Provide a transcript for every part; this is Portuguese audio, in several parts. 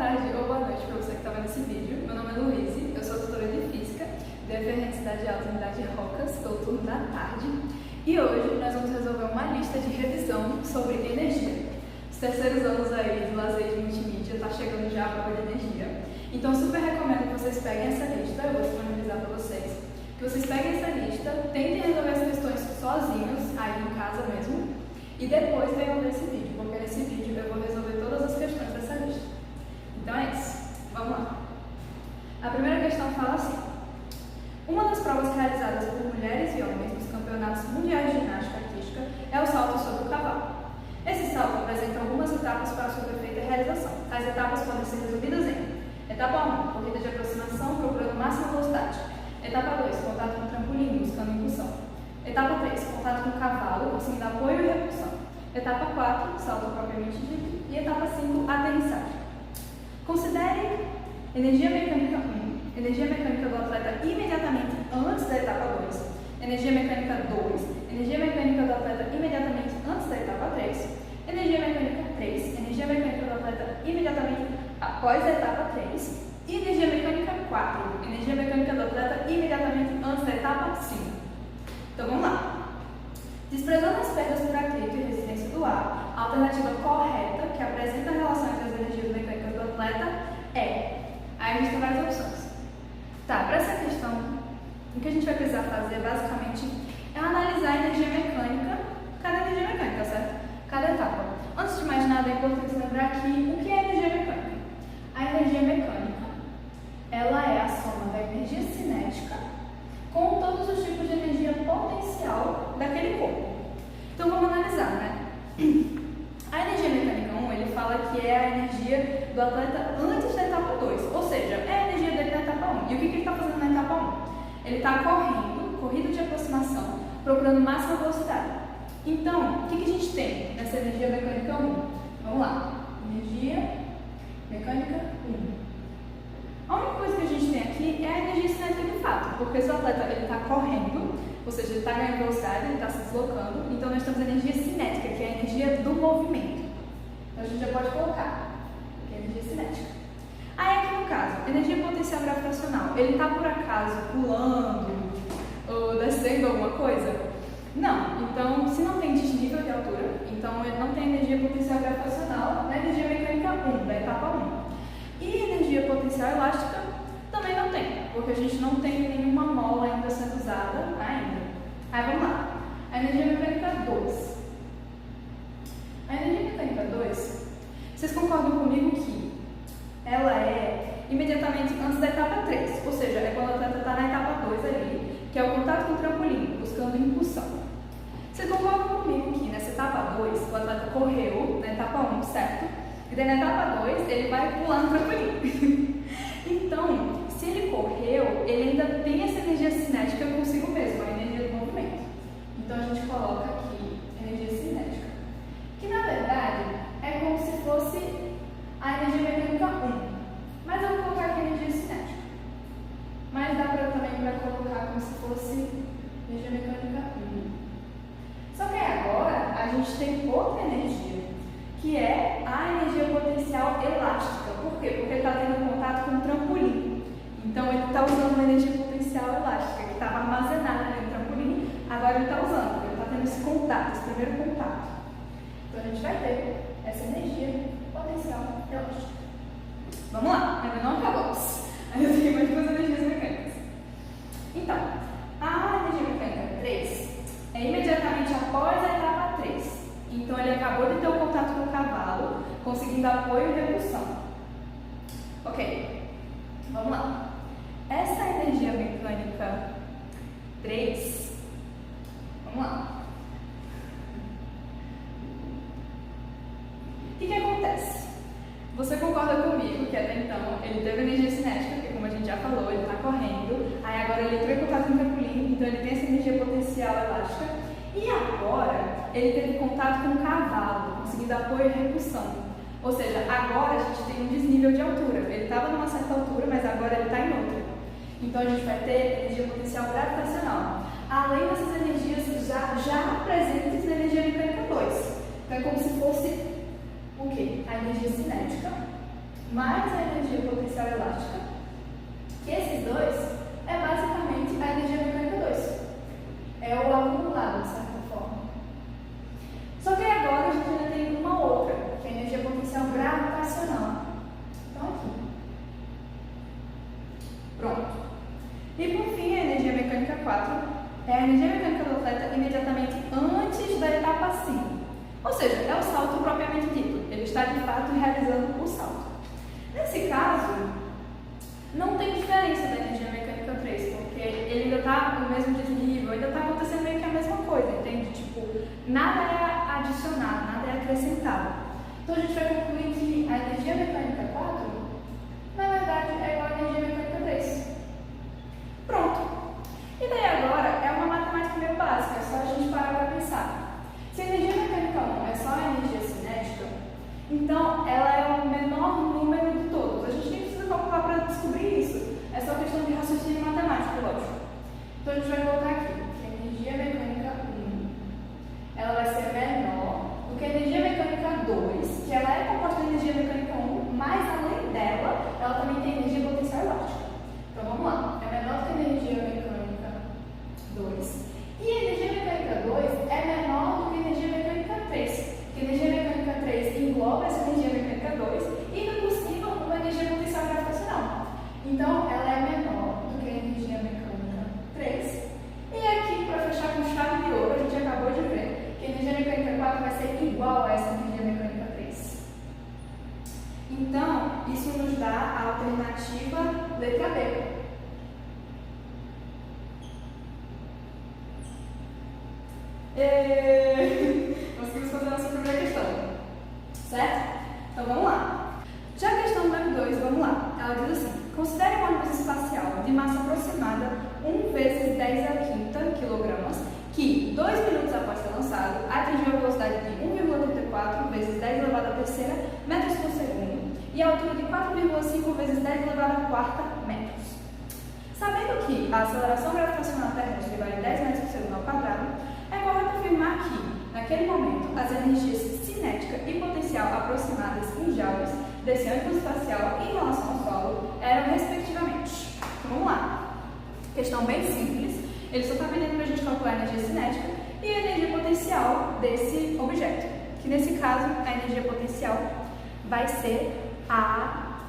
tarde ou boa noite para você que está vendo esse vídeo. Meu nome é Luíse, eu sou tutora de Física da UFRN Cidade Alta, Unidade Rocas, pelo turno da tarde. E hoje nós vamos resolver uma lista de revisão sobre energia. Os terceiros anos aí do lazer de multimídia está chegando já a prova de energia. Então eu super recomendo que vocês peguem essa lista, eu vou disponibilizar para vocês. Que vocês peguem essa lista, tentem resolver as questões sozinhos, aí em casa mesmo, e depois venham ver esse vídeo, porque nesse vídeo eu vou resolver todas as questões dessa lista. Então é isso, vamos lá. A primeira questão fala assim: uma das provas realizadas por mulheres e homens nos campeonatos mundiais de ginástica artística é o salto sobre o cavalo. Esse salto apresenta algumas etapas para sua perfeita realização. As etapas podem ser resumidas em: etapa 1, corrida de aproximação procurando máxima velocidade. Etapa 2, contato com o trampolim buscando impulsão. Etapa 3, contato com o cavalo conseguindo apoio e repulsão. Etapa 4, salto propriamente dito. E etapa 5, aterrissagem. Considere energia mecânica 1, energia mecânica do atleta imediatamente antes da etapa 2, energia mecânica 2, energia mecânica do atleta imediatamente antes da etapa 3, energia mecânica 3, energia mecânica do atleta imediatamente após a etapa 3 e energia mecânica 4, energia mecânica do atleta imediatamente antes da etapa 5. Então vamos lá. Desprezando as perdas por atrito e resistência do ar, a alternativa correta que apresenta a relação entre as energias mecânicas do atleta é... Aí a gente tem várias opções. Tá, para essa questão, o que a gente vai precisar fazer basicamente é analisar a energia mecânica, cada energia mecânica, certo? Cada etapa. Antes de mais nada, é importante lembrar aqui o que é energia mecânica. A energia mecânica, ela é a soma da energia cinética com todos os tipos de energia potencial daquele corpo. Então vamos analisar, né? A energia mecânica 1, ele fala que é a energia do atleta antes da etapa 2, ou seja, é a energia dele na etapa 1. E o que ele está fazendo na etapa 1? Ele está correndo, corrida de aproximação, procurando máxima velocidade. Então, o que a gente tem nessa energia mecânica 1? Vamos lá. Energia mecânica 1. A única coisa que a gente tem aqui é a energia cinética de fato, porque se o atleta está correndo, ou seja, ele está ganhando velocidade, ele está se deslocando, então nós temos a energia cinética, que é a energia do movimento. Então a gente já pode colocar, que é a energia cinética. Aí aqui no caso, energia potencial gravitacional, ele está por acaso pulando ou descendo alguma coisa? Não. Então, se não tem desnível de altura, então ele não tem energia potencial gravitacional na energia mecânica 1, da etapa 1. E energia potencial elástica também não tem, porque a gente não tem nenhuma mola ainda sendo usada ainda. Aí vamos lá. A energia mecânica 2. A energia mecânica 2, vocês concordam comigo que ela é imediatamente antes da etapa 3, ou seja, é quando o atleta está na etapa 2 ali, que é o contato com o trampolim, buscando impulsão. Vocês concordam comigo que nessa etapa 2, o atleta correu na etapa 1, certo? E daí na etapa 2, ele vai pular no trampolim. Então, se ele correu, ele ainda tem essa energia cinética consigo mesmo, a energia do movimento. Então a gente coloca aqui energia cinética, que na verdade é como se fosse a energia mecânica 1. Mas eu vou colocar aqui energia cinética. Mas dá também para colocar como se fosse energia mecânica 1. Só que agora a gente tem outra energia, que é a energia potencial elástica. Por quê? Porque ele está tendo contato com o trampolim. Então ele está usando uma energia potencial elástica, que estava armazenada ali no trampolim, agora ele está usando, ele está tendo esse contato, esse primeiro contato. Então a gente vai ter essa energia potencial elástica. Vamos lá, ainda não acabamos. Ainda tem mais duas energias mecânicas. Então, a energia mecânica 3 é imediatamente após a etapa 3. Então ele acabou de ter o contato com o cavalo, conseguindo apoio e repulsão. Ok, vamos lá. Essa energia mecânica 3, vamos lá. O que acontece? Você concorda comigo que até então ele teve energia cinética, porque como a gente já falou, ele está correndo, aí agora ele entrou em contato com o trampolim, então ele tem essa energia potencial elástica, e agora ele teve contato com o cavalo, conseguindo apoio e repulsão. Ou seja, agora a gente tem um desnível de altura. Ele estava numa certa altura, mas agora ele está em outra. Então a gente vai ter energia potencial gravitacional, além dessas energias já presentes na energia mecânica 2. Então é como se fosse o quê? A energia cinética mais a potencial elástica, que esses dois é basicamente a energia mecânica 2. É o acumulado, de certa forma. Só que agora a gente ainda tem uma outra, que é a energia potencial gravitacional. Então aqui. Pronto. E por fim, a energia mecânica 4 é a energia mecânica do atleta imediatamente antes da etapa 5. Ou seja, é o salto propriamente dito. Ele está de fato realizando o salto. Nesse caso, não tem diferença da energia mecânica 3, porque ele ainda está no mesmo desnível, ainda está acontecendo meio que a mesma coisa, entende? Tipo, nada é adicionado, nada é acrescentado. Então a gente vai concluir que a energia mecânica 4, na verdade, é igual à energia mecânica 3. Pronto. E daí agora é uma matemática meio básica, é só a gente parar para pensar. Se a energia mecânica 1 é só a energia cinética, então ela é o menor número de todos. A gente nem precisa calcular para descobrir isso. É só questão de raciocínio matemático, lógico. Então a gente vai colocar aqui que a energia mecânica 1 ela vai ser menor do que a energia mecânica 2, que ela é composta de energia mecânica 1, mas além dela, ela também tem energia potencial elástica. Então vamos lá. É menor do que a energia mecânica 2. E a energia mecânica 2 é menor do que a energia mecânica 3. Porque a energia mecânica 3 engloba essa energia mecânica 2 e ainda por cima uma energia potencial gravitacional. Então ela é menor do que a energia mecânica 3. E aqui, para fechar com chave de ouro, a gente acabou de ver que a energia mecânica 4 vai ser igual a essa energia mecânica 3. Então, isso nos dá a alternativa letra B. Conseguimos fazer a nossa primeira questão, certo? Então vamos lá. Já a questão número 2, vamos lá. Ela diz assim: considere um ônibus espacial de massa aproximada 1 vezes 10 a quinta kg, que 2 minutos após ser lançado, atingiu a velocidade de 1,34 vezes 10 elevado à terceira metros por segundo e a altura de 4,5 vezes 10 elevado à quarta metros. Sabendo que a aceleração gravitacional terrestre vale 10 metros por segundo ao quadrado, é correto afirmar que, naquele momento, as energias cinética e potencial aproximadas em joules desse ônibus espacial em relação ao solo eram respectivamente. Então vamos lá. Questão bem simples. Ele só está pedindo para a gente calcular a energia cinética e a energia potencial desse objeto. Que nesse caso, a energia potencial vai ser a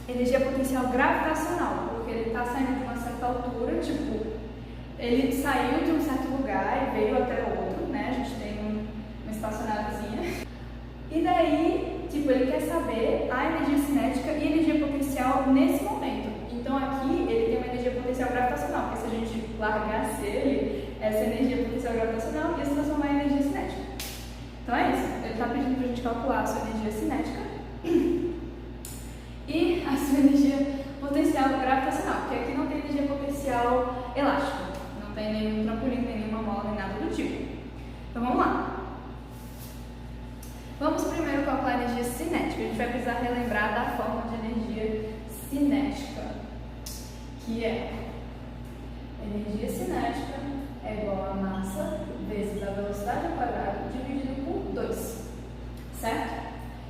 energia potencial gravitacional, porque ele está saindo de uma certa altura, tipo, ele saiu de um certo lugar e veio até outro, né? A gente tem uma espaçonavezinha. E daí, tipo, ele quer saber a energia cinética e a energia potencial nesse momento. Então aqui ele tem uma energia potencial gravitacional, porque se a gente largasse ele, essa energia potencial gravitacional ia se transformar em energia cinética. Então é isso. Ele está pedindo para a gente calcular a sua energia cinética e a sua energia potencial gravitacional, porque aqui não tem energia potencial elástica. Não tem nenhum trampolim, nem nenhuma mola, nem nada do tipo. Então vamos lá. Vamos primeiro calcular a energia cinética. A gente vai precisar relembrar da forma de energia cinética, que é energia cinética é igual a massa vezes a velocidade ao quadrado dividido por 2, certo?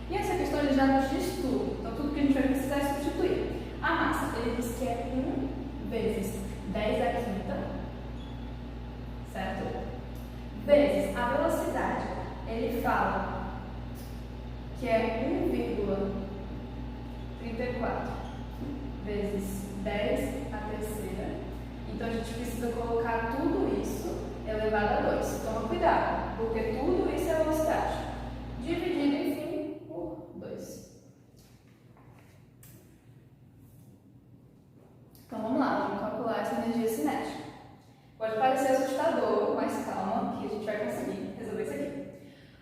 E essa questão ele já nos diz tudo. Então tudo que a gente vai precisar é substituir. A massa, ele diz que é 1 vezes 10 a quinta, certo? Vezes a velocidade, ele fala que é 1,34 vezes 10 a terceira. Então a gente precisa colocar tudo isso elevado a 2. Toma cuidado, porque tudo isso é velocidade. Dividido, enfim, por 2. Então vamos lá, vamos calcular essa energia cinética. Pode parecer assustador, mas calma, que a gente vai conseguir resolver isso aqui.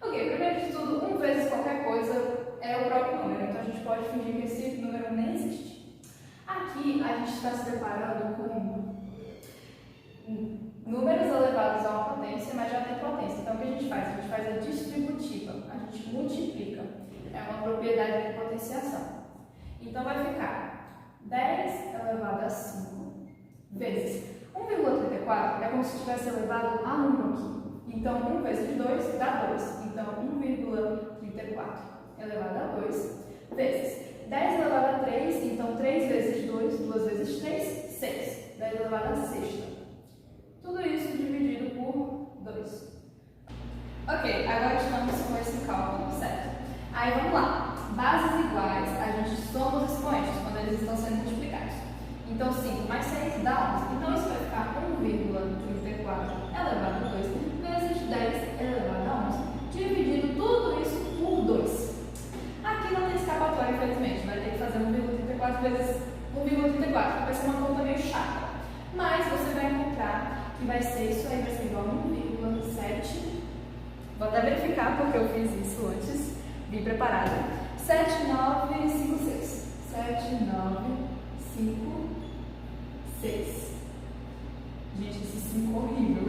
Ok, primeiro de tudo, 1 vezes qualquer coisa é o próprio número, então a gente pode fingir que esse número nem existe. Aqui a gente está se deparando com números elevados a uma potência, mas já tem potência. Então o que a gente faz? A gente faz a distributiva, a gente multiplica. É uma propriedade de potenciação. Então vai ficar 10 elevado a 5 vezes 1,34 é como se tivesse elevado a 1 aqui. Então 1 vezes 2 dá 2. Então 1,34 elevado a 2 vezes 10 elevado a 3, então 3 elevado à sexta. Tudo isso dividido por 2. Ok, agora estamos com esse cálculo, certo? Aí vamos lá. Bases iguais, a gente soma os expoentes quando eles estão sendo multiplicados. Então 5 mais 6 dá 11. Então isso vai ficar 1,34 elevado a 2 vezes 10 elevado a 11, dividindo tudo isso por 2. Aqui não tem escapatória, infelizmente. Vai ter que fazer 1,34 vezes 1,34. Vai ser uma conta meio chata. Mas você vai encontrar que vai ser isso aí, vai ser igual a 1,7. Vou até verificar porque eu fiz isso antes. Vim preparada. 7956. 7956. Gente, esse 5 é horrível.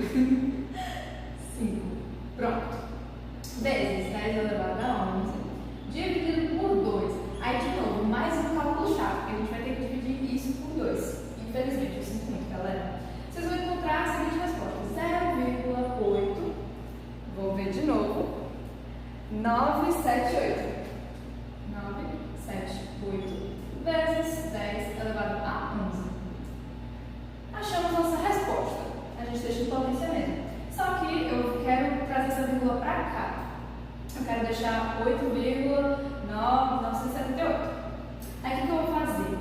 5. Pronto. Vezes 10 elevado a 11. Dividido por 2. Aí, de novo, mais um cálculo chato, porque a gente vai ter que dividir isso por 2. Infelizmente, eu sinto muito, galera. Vocês vão encontrar a seguinte resposta: 0,8. Vou ver de novo. 978. 978 vezes 10 elevado a 11. Achamos nossa resposta. A gente deixa em potência mesmo. Só que eu quero trazer essa vírgula para cá. Eu quero deixar 8,978. Aí o que eu vou fazer?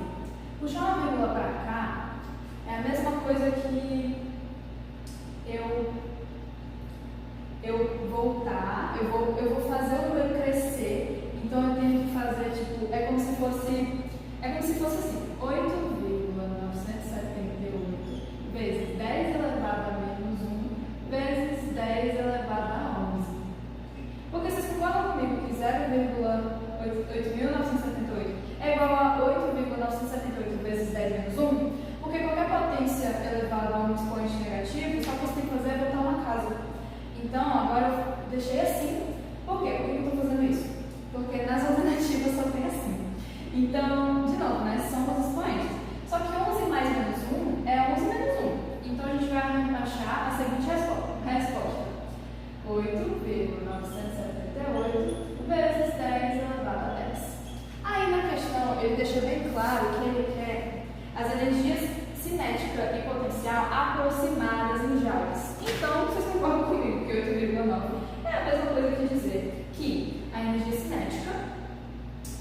Puxar uma vírgula para cá é a mesma coisa que eu voltar, eu vou fazer o número crescer, então eu tenho que fazer, tipo, é como se fosse assim, 8,978 vezes 10 elevado a menos 1 vezes 10 elevado a 11. Porque vocês concordam comigo que 0,8978 é igual a 8,978 vezes 10 menos 1? Porque qualquer potência elevada a um expoente negativo, só que você tem que fazer é botar uma casa. Então, agora eu deixei assim. Por quê? Por que eu estou fazendo isso? Porque nas alternativas só tem assim. Então, de novo, né? São os expoentes. Só que 11 mais menos 1 é 11 menos 1. Então, a gente vai achar a seguinte resposta. 8,978 vezes 10 elevado a 10. Aí, na questão, ele deixa bem claro que ele quer as energias cinética e potencial aproximadas em joules. Então, vocês concordam comigo que 8,9 é a mesma coisa que dizer que a energia cinética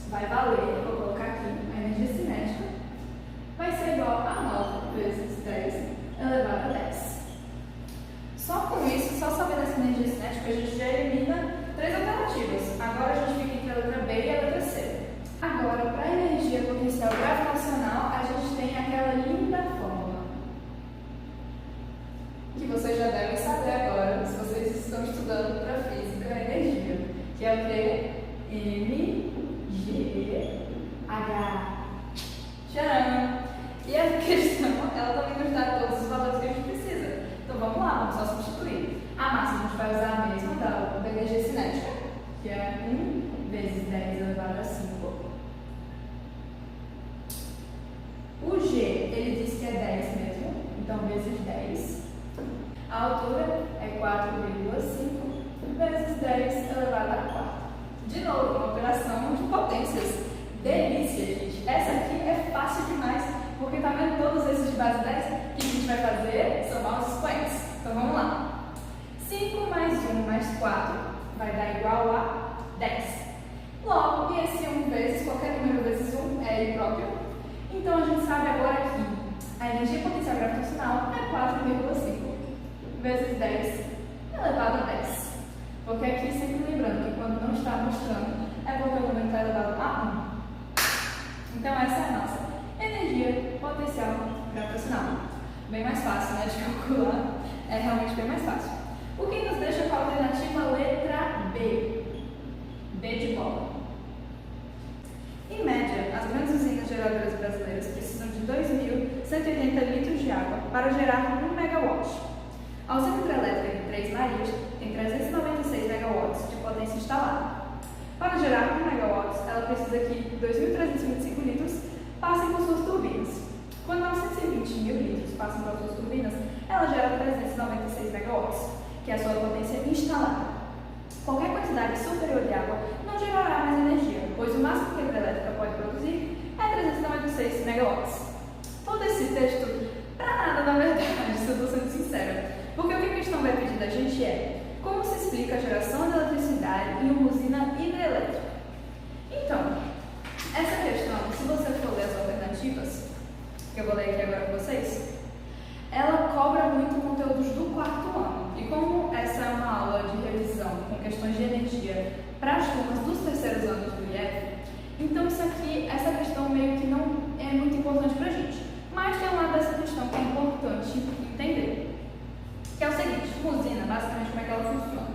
vai valer, vou colocar aqui, a energia cinética vai ser igual a 9 vezes 10 elevado a 10. Só com isso, só sabendo essa energia cinética, a gente já elimina 3 alternativas. Agora a gente fica entre a letra B e a letra C. Agora, para a energia potencial gravitacional, a gente tem aquela linda fórmula que vocês já devem saber agora, se vocês estão estudando para física e energia, que é o que? mgh. Tcharam! E a questão, ela também nos dá todos os valores que a gente precisa. Então vamos lá, vamos só substituir. A massa a gente vai usar a mesma da energia cinética, que é 1 vezes 10 elevado a 5. O G, ele diz que é 10 mesmo, então vezes 10. A altura é 4,5 vezes 10 elevado a 4. De novo, uma operação de potências. Delícia, gente. Essa aqui é fácil demais, porque tá vendo todos esses de base 10? O que a gente vai fazer? Somar os expoentes. Então vamos lá. 5 mais 1 mais 4 vai dar igual a 10. Logo, e esse 1 vezes, qualquer número vezes 1 é ele próprio. Então a gente sabe agora que a energia potencial gravitacional é 4,5 vezes 10 elevado a 10. Porque aqui, sempre lembrando que quando não está mostrando, é porque o número está elevado a 1. Então essa é a nossa energia potencial gravitacional. Bem mais fácil, né, de calcular. É realmente bem mais fácil. O que nos deixa com a alternativa letra B. B de bola. Em média, as grandes usinas geradoras brasileiras precisam de 2.180 litros de água para gerar 1 megawatt. A usina hidrelétrica de Três Marias tem 396 megawatts de potência instalada. Para gerar 1 megawatt, ela precisa que 2.325 litros passem por suas turbinas. Quando 920 mil litros passam por suas turbinas, ela gera 396 megawatts, que é a sua potência instalada. Qualquer quantidade superior de água não gerará mais energia, pois o máximo que a hidrelétrica pode produzir é 396 megawatts. Todo esse texto para nada vai que eu vou ler aqui agora com vocês, ela cobra muito conteúdos do quarto ano. E como essa é uma aula de revisão com questões de energia para as turmas dos terceiros anos do IF, então isso aqui, essa questão meio que não é muito importante para a gente. Mas tem um lado dessa questão que é importante entender, que é o seguinte: uma usina, basicamente, como é que ela funciona?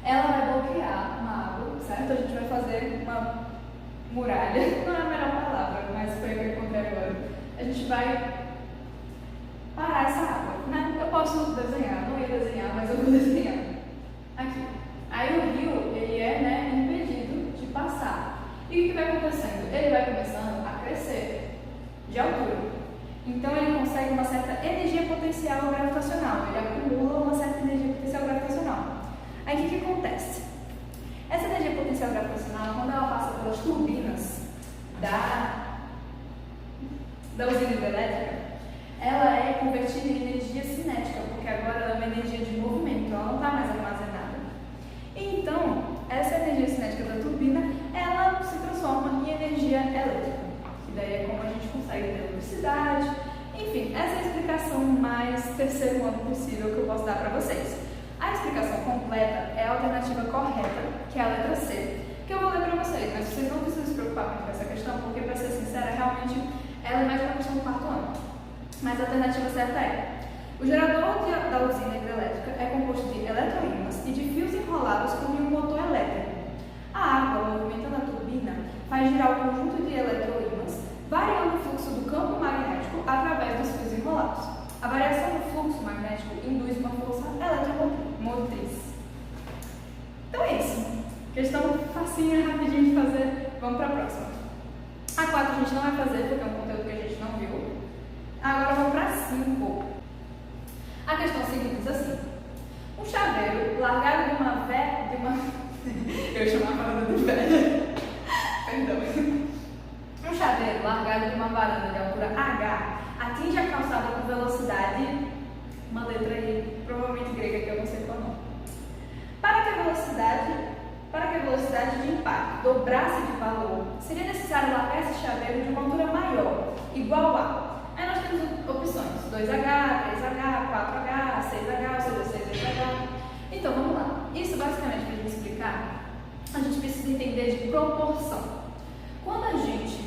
Ela vai bloquear uma água, certo? A gente vai fazer uma muralha, não é a melhor palavra, mas foi o que eu encontrei agora. A gente vai parar essa água, né? Eu posso desenhar, não ia desenhar, mas eu vou desenhar. Aqui. Aí o rio, ele é, né, impedido de passar. E o que vai acontecendo? Ele vai começando a crescer de altura. Então ele consegue uma certa energia potencial gravitacional. Ele acumula uma certa energia potencial gravitacional. Aí o que acontece? Essa energia potencial gravitacional, quando ela passa pelas turbinas da usina hidrelétrica, ela é convertida em energia cinética, porque agora ela é uma energia de movimento, ela não está mais armazenada. Então, essa energia cinética da turbina, ela se transforma em energia elétrica, que daí é como a gente consegue ter eletricidade. Enfim, essa é a explicação mais terceiro ano possível que eu posso dar para vocês. A explicação completa é a alternativa correta, que é a letra C, que eu vou ler para vocês, mas vocês não precisam se preocupar muito com essa questão, porque, para ser sincera, realmente ela é mais uma questão do quarto ano. Mas a alternativa certa é: o gerador da usina hidrelétrica é composto de eletroímãs e de fios enrolados com um motor elétrico. A água, movimentando a turbina, faz girar o conjunto de eletroímãs, variando o fluxo do campo magnético através dos fios enrolados. A variação do fluxo magnético induz uma força eletromotriz. Então é isso. Questão facinha, rapidinho de fazer. Vamos para a próxima. A 4 a gente não vai fazer, porque é um conteúdo que a gente não viu. Agora vamos para 5. A questão seguinte diz assim: um chaveiro largado de uma eu chamava a varanda de velha. Perdão. Um chaveiro largado de uma varanda de altura H atinge a calçada com velocidade, uma letra aí, provavelmente grega, que eu não sei qual não. Para que a velocidade de impacto dobrasse de valor, seria necessário largar esse chaveiro de uma altura maior, igual a. Aí nós temos opções: 2H, 3H, 4H, 6H, ou seja, 6H. Então vamos lá. Isso basicamente, para a gente explicar, a gente precisa entender de proporção. Quando a gente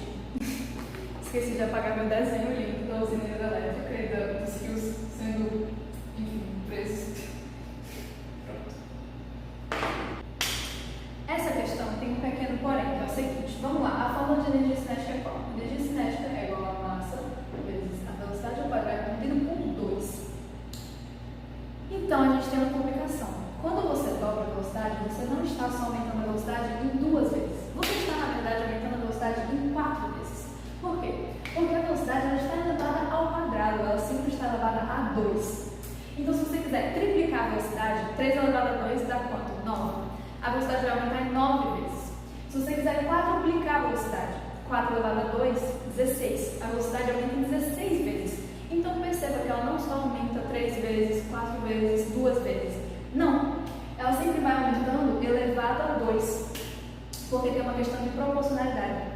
esqueci de apagar meu desenho lindo da usina hidrelétrica e dos fios sendo, enfim, presos. Pronto. Essa questão tem um pequeno porém, que é o seguinte: vamos lá, a fórmula de energia cinética é qual? Energia cinética é igual a massa vezes a velocidade ao quadrado dividido por 2. Então a gente tem uma complicação. Quando você dobra a velocidade, você não está só aumentando a velocidade em 2 vezes. Você está, na verdade, aumentando a velocidade em 4 vezes. Por quê? Porque a velocidade ela está elevada ao quadrado, ela sempre está elevada a 2. Então, se você quiser triplicar a velocidade, 3 elevado a 2 dá quanto? 9. A velocidade vai aumentar em 9 vezes. Se você quiser quadruplicar a velocidade, 4 elevado a 2, 16. A velocidade aumenta em 16 vezes. Então, perceba que ela não só aumenta 3 vezes, 4 vezes, 2 vezes. Não. Ela sempre vai aumentando elevado a 2. Porque tem uma questão de proporcionalidade.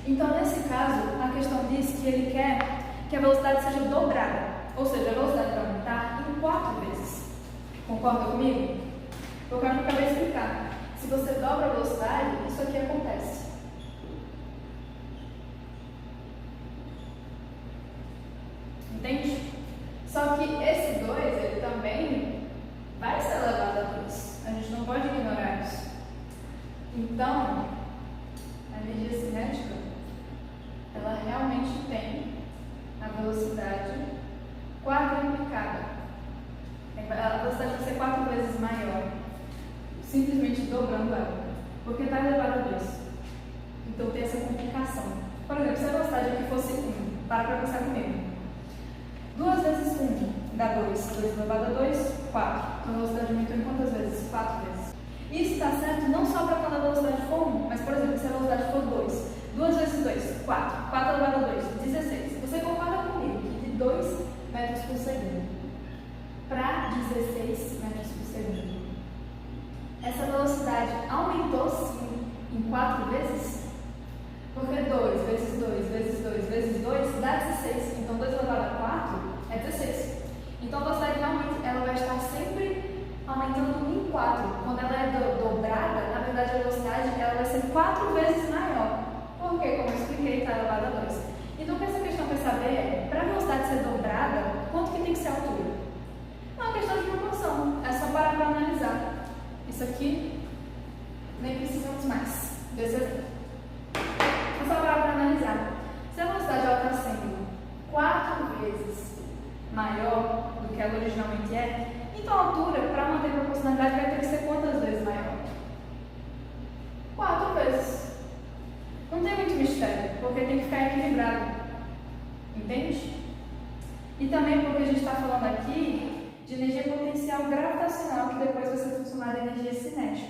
Então, nesse caso, a questão diz que ele quer que a velocidade seja dobrada. Ou seja, a velocidade vai aumentar em 4 vezes. Concorda comigo? Eu quero que eu acabei de explicar. Se você dobra a velocidade, isso aqui acontece. Entende? Só que esse 2, ele também vai ser elevado a 2. A gente não pode ignorar isso. Então, a energia cinética, ela realmente tem a velocidade quadruplicada. A velocidade vai ser 4 vezes maior, simplesmente dobrando ela, porque está elevada a 2. Então tem essa complicação. Por exemplo, se a velocidade aqui fosse 1, para pensar comigo. 2 vezes 1 dá 2. 2 elevado a 2, 4. Então a velocidade aumentou em quantas vezes? 4 vezes. Isso está certo não só para quando a velocidade for 1, mas, por exemplo, se a velocidade for 2. 2 vezes 2, 4. 4 elevado a 2, 16. Você concorda comigo que de 2 metros por segundo para 16 metros por segundo, essa velocidade aumentou sim em 4 vezes? Porque 2 vezes 2 vezes 2 vezes 2 dá 16. Então 2 Então a velocidade realmente ela vai estar sempre aumentando em 4. Quando ela é dobrada, na verdade a velocidade ela vai ser 4 vezes maior. Porque, como eu expliquei, está elevado a 2. Então o que essa questão quer saber é, para a velocidade ser dobrada, quanto que tem que ser a altura? É uma questão de proporção, é só parar para analisar. Isso aqui, nem precisamos mais desse exemplo. É só parar para analisar. Se a velocidade está sendo 4 vezes maior do que ela originalmente é, então a altura, para manter a proporcionalidade, vai ter que ser quantas vezes maior? 4 vezes. Não tem muito mistério, porque tem que ficar equilibrado. Entende? E também porque a gente está falando aqui de energia potencial gravitacional, que depois vai ser transformada em energia cinética.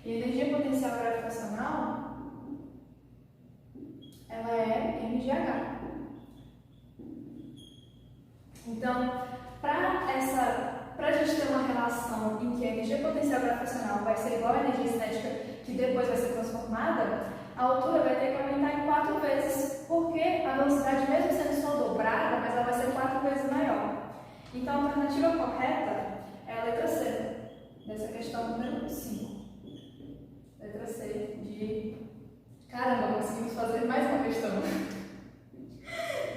E a energia potencial gravitacional, ela é mgh. Então, para a gente ter uma relação em que a energia potencial gravitacional vai ser igual à energia cinética, que depois vai ser transformada, a altura vai ter que aumentar em 4 vezes, porque a velocidade, mesmo sendo só dobrada, mas ela vai ser 4 vezes maior. Então, a alternativa correta é a letra C, dessa questão número 5. Letra C de... Caramba, conseguimos fazer mais uma questão.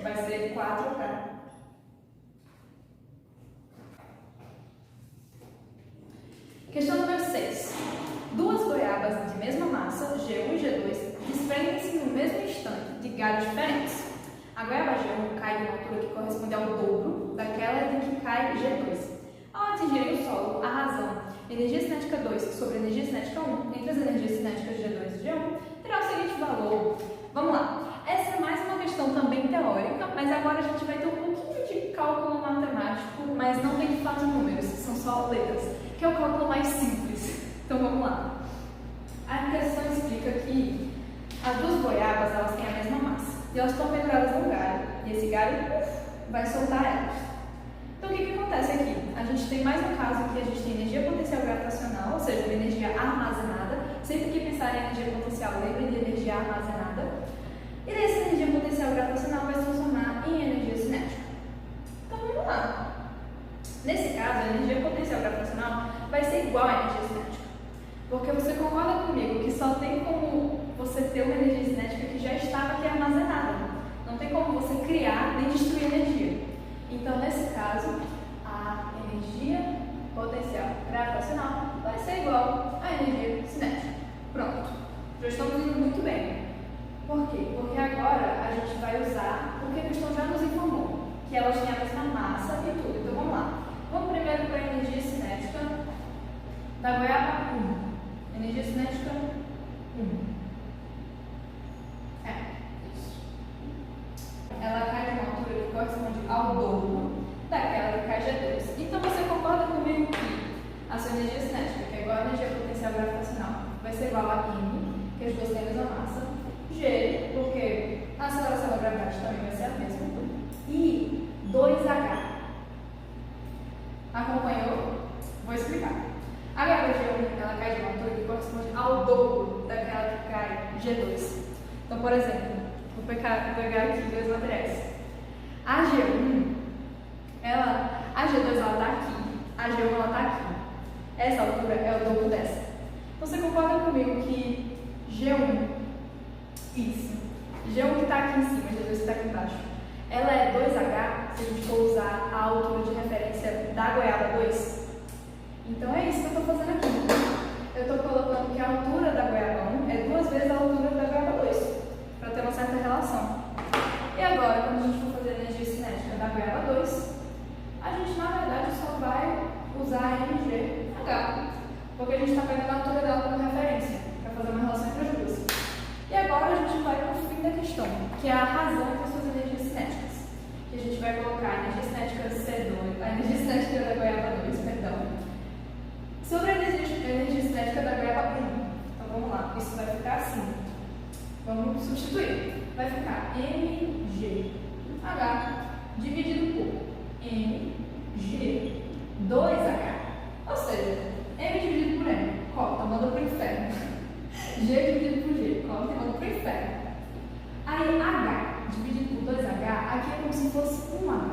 Vai ser 4K. Questão número 6. Duas goiabas de mesma massa, G1 e G2, desprendem-se no mesmo instante de galhos diferentes. A goiaba G1 cai de uma altura que corresponde ao dobro daquela de que cai G2. Ao atingirem o solo, a razão energia cinética 2 sobre energia cinética 1 entre as energias cinéticas G2 e G1 terá o seguinte valor. Vamos lá. Essa é mais uma questão também teórica, mas agora a gente vai ter um pouquinho de cálculo matemático, mas não tem de fato números, são só letras, que é o cálculo mais simples. Então vamos lá. A questão explica que as duas goiabas elas têm a mesma massa e elas estão penduradas no galho, e esse galho vai soltar elas. Então o que acontece aqui? A gente tem mais um caso que a gente tem energia potencial gravitacional, ou seja, energia armazenada. Sempre que pensar em energia potencial, lembre de energia armazenada. E dessa energia potencial gravitacional vai se transformar em energia cinética. Então vamos lá. Nesse caso, a energia potencial gravitacional vai ser igual à energia cinética. Porque você concorda comigo que só tem como você ter uma energia cinética que já estava aqui armazenada. Não tem como você criar nem destruir energia. Então, nesse caso, a energia potencial gravitacional vai ser igual à energia cinética. Pronto. Já estamos indo muito bem. Por quê? Porque agora a gente vai usar o que a questão já nos informou, que elas têm a mesma massa e tudo. Então, vamos lá. Vamos primeiro para a energia cinética da goiaba 1. Energia cinética 1. Isso. Ela cai de uma altura que corresponde ao dobro daquela que cai G2. Então, você concorda comigo que a sua energia cinética, que é igual à energia potencial gravitacional, vai ser igual a M, que as duas têm a mesma massa, G, porque a aceleração da gravidade também vai ser a mesma, e 2H. Acompanhou? Vou explicar. A goiaba G1 ela cai de uma altura que corresponde ao dobro daquela que cai G2. Então, por exemplo, vou pegar aqui dois materiais. A G1, a G2 ela está aqui, a G1 ela está aqui. Essa altura é o dobro dessa. Você concorda comigo que G1, isso, G1 que está aqui em cima, G2 que está aqui embaixo, ela é 2H se a gente for usar a altura de referência da goiaba 2? Então é isso que eu estou fazendo aqui. Eu estou colocando que a altura da goiaba 1 é 2 vezes a altura da goiaba 2, para ter uma certa relação. E agora, quando a gente for fazer a energia cinética da goiaba 2, a gente na verdade só vai usar a MGH, porque a gente está pegando a altura dela como referência, para fazer uma relação entre as duas. E agora a gente vai para o fim da questão, que é a razão das suas energias cinéticas. Que a gente vai colocar a energia cinética C2, a energia cinética da goiaba 2, perdão, sobre a energia cinética da goiaba 1. Então vamos lá, isso vai ficar assim. Vamos substituir. Vai ficar MGH dividido por MG2H. Ou seja, M dividido por M, corta, manda para o inferno. G dividido por G, corta e manda para o inferno. Aí H dividido por 2H, aqui é como se fosse 1H.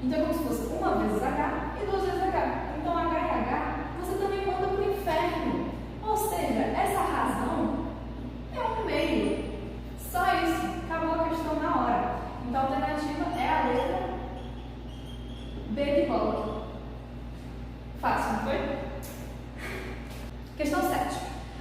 Então é como se fosse uma vezes H e duas vezes H. Então H e H você também manda para o inferno. Ou seja, essa razão é um meio. Só isso. Acabou a questão na hora. Então a alternativa é a letra B de bola. Fácil, não foi? Questão 7.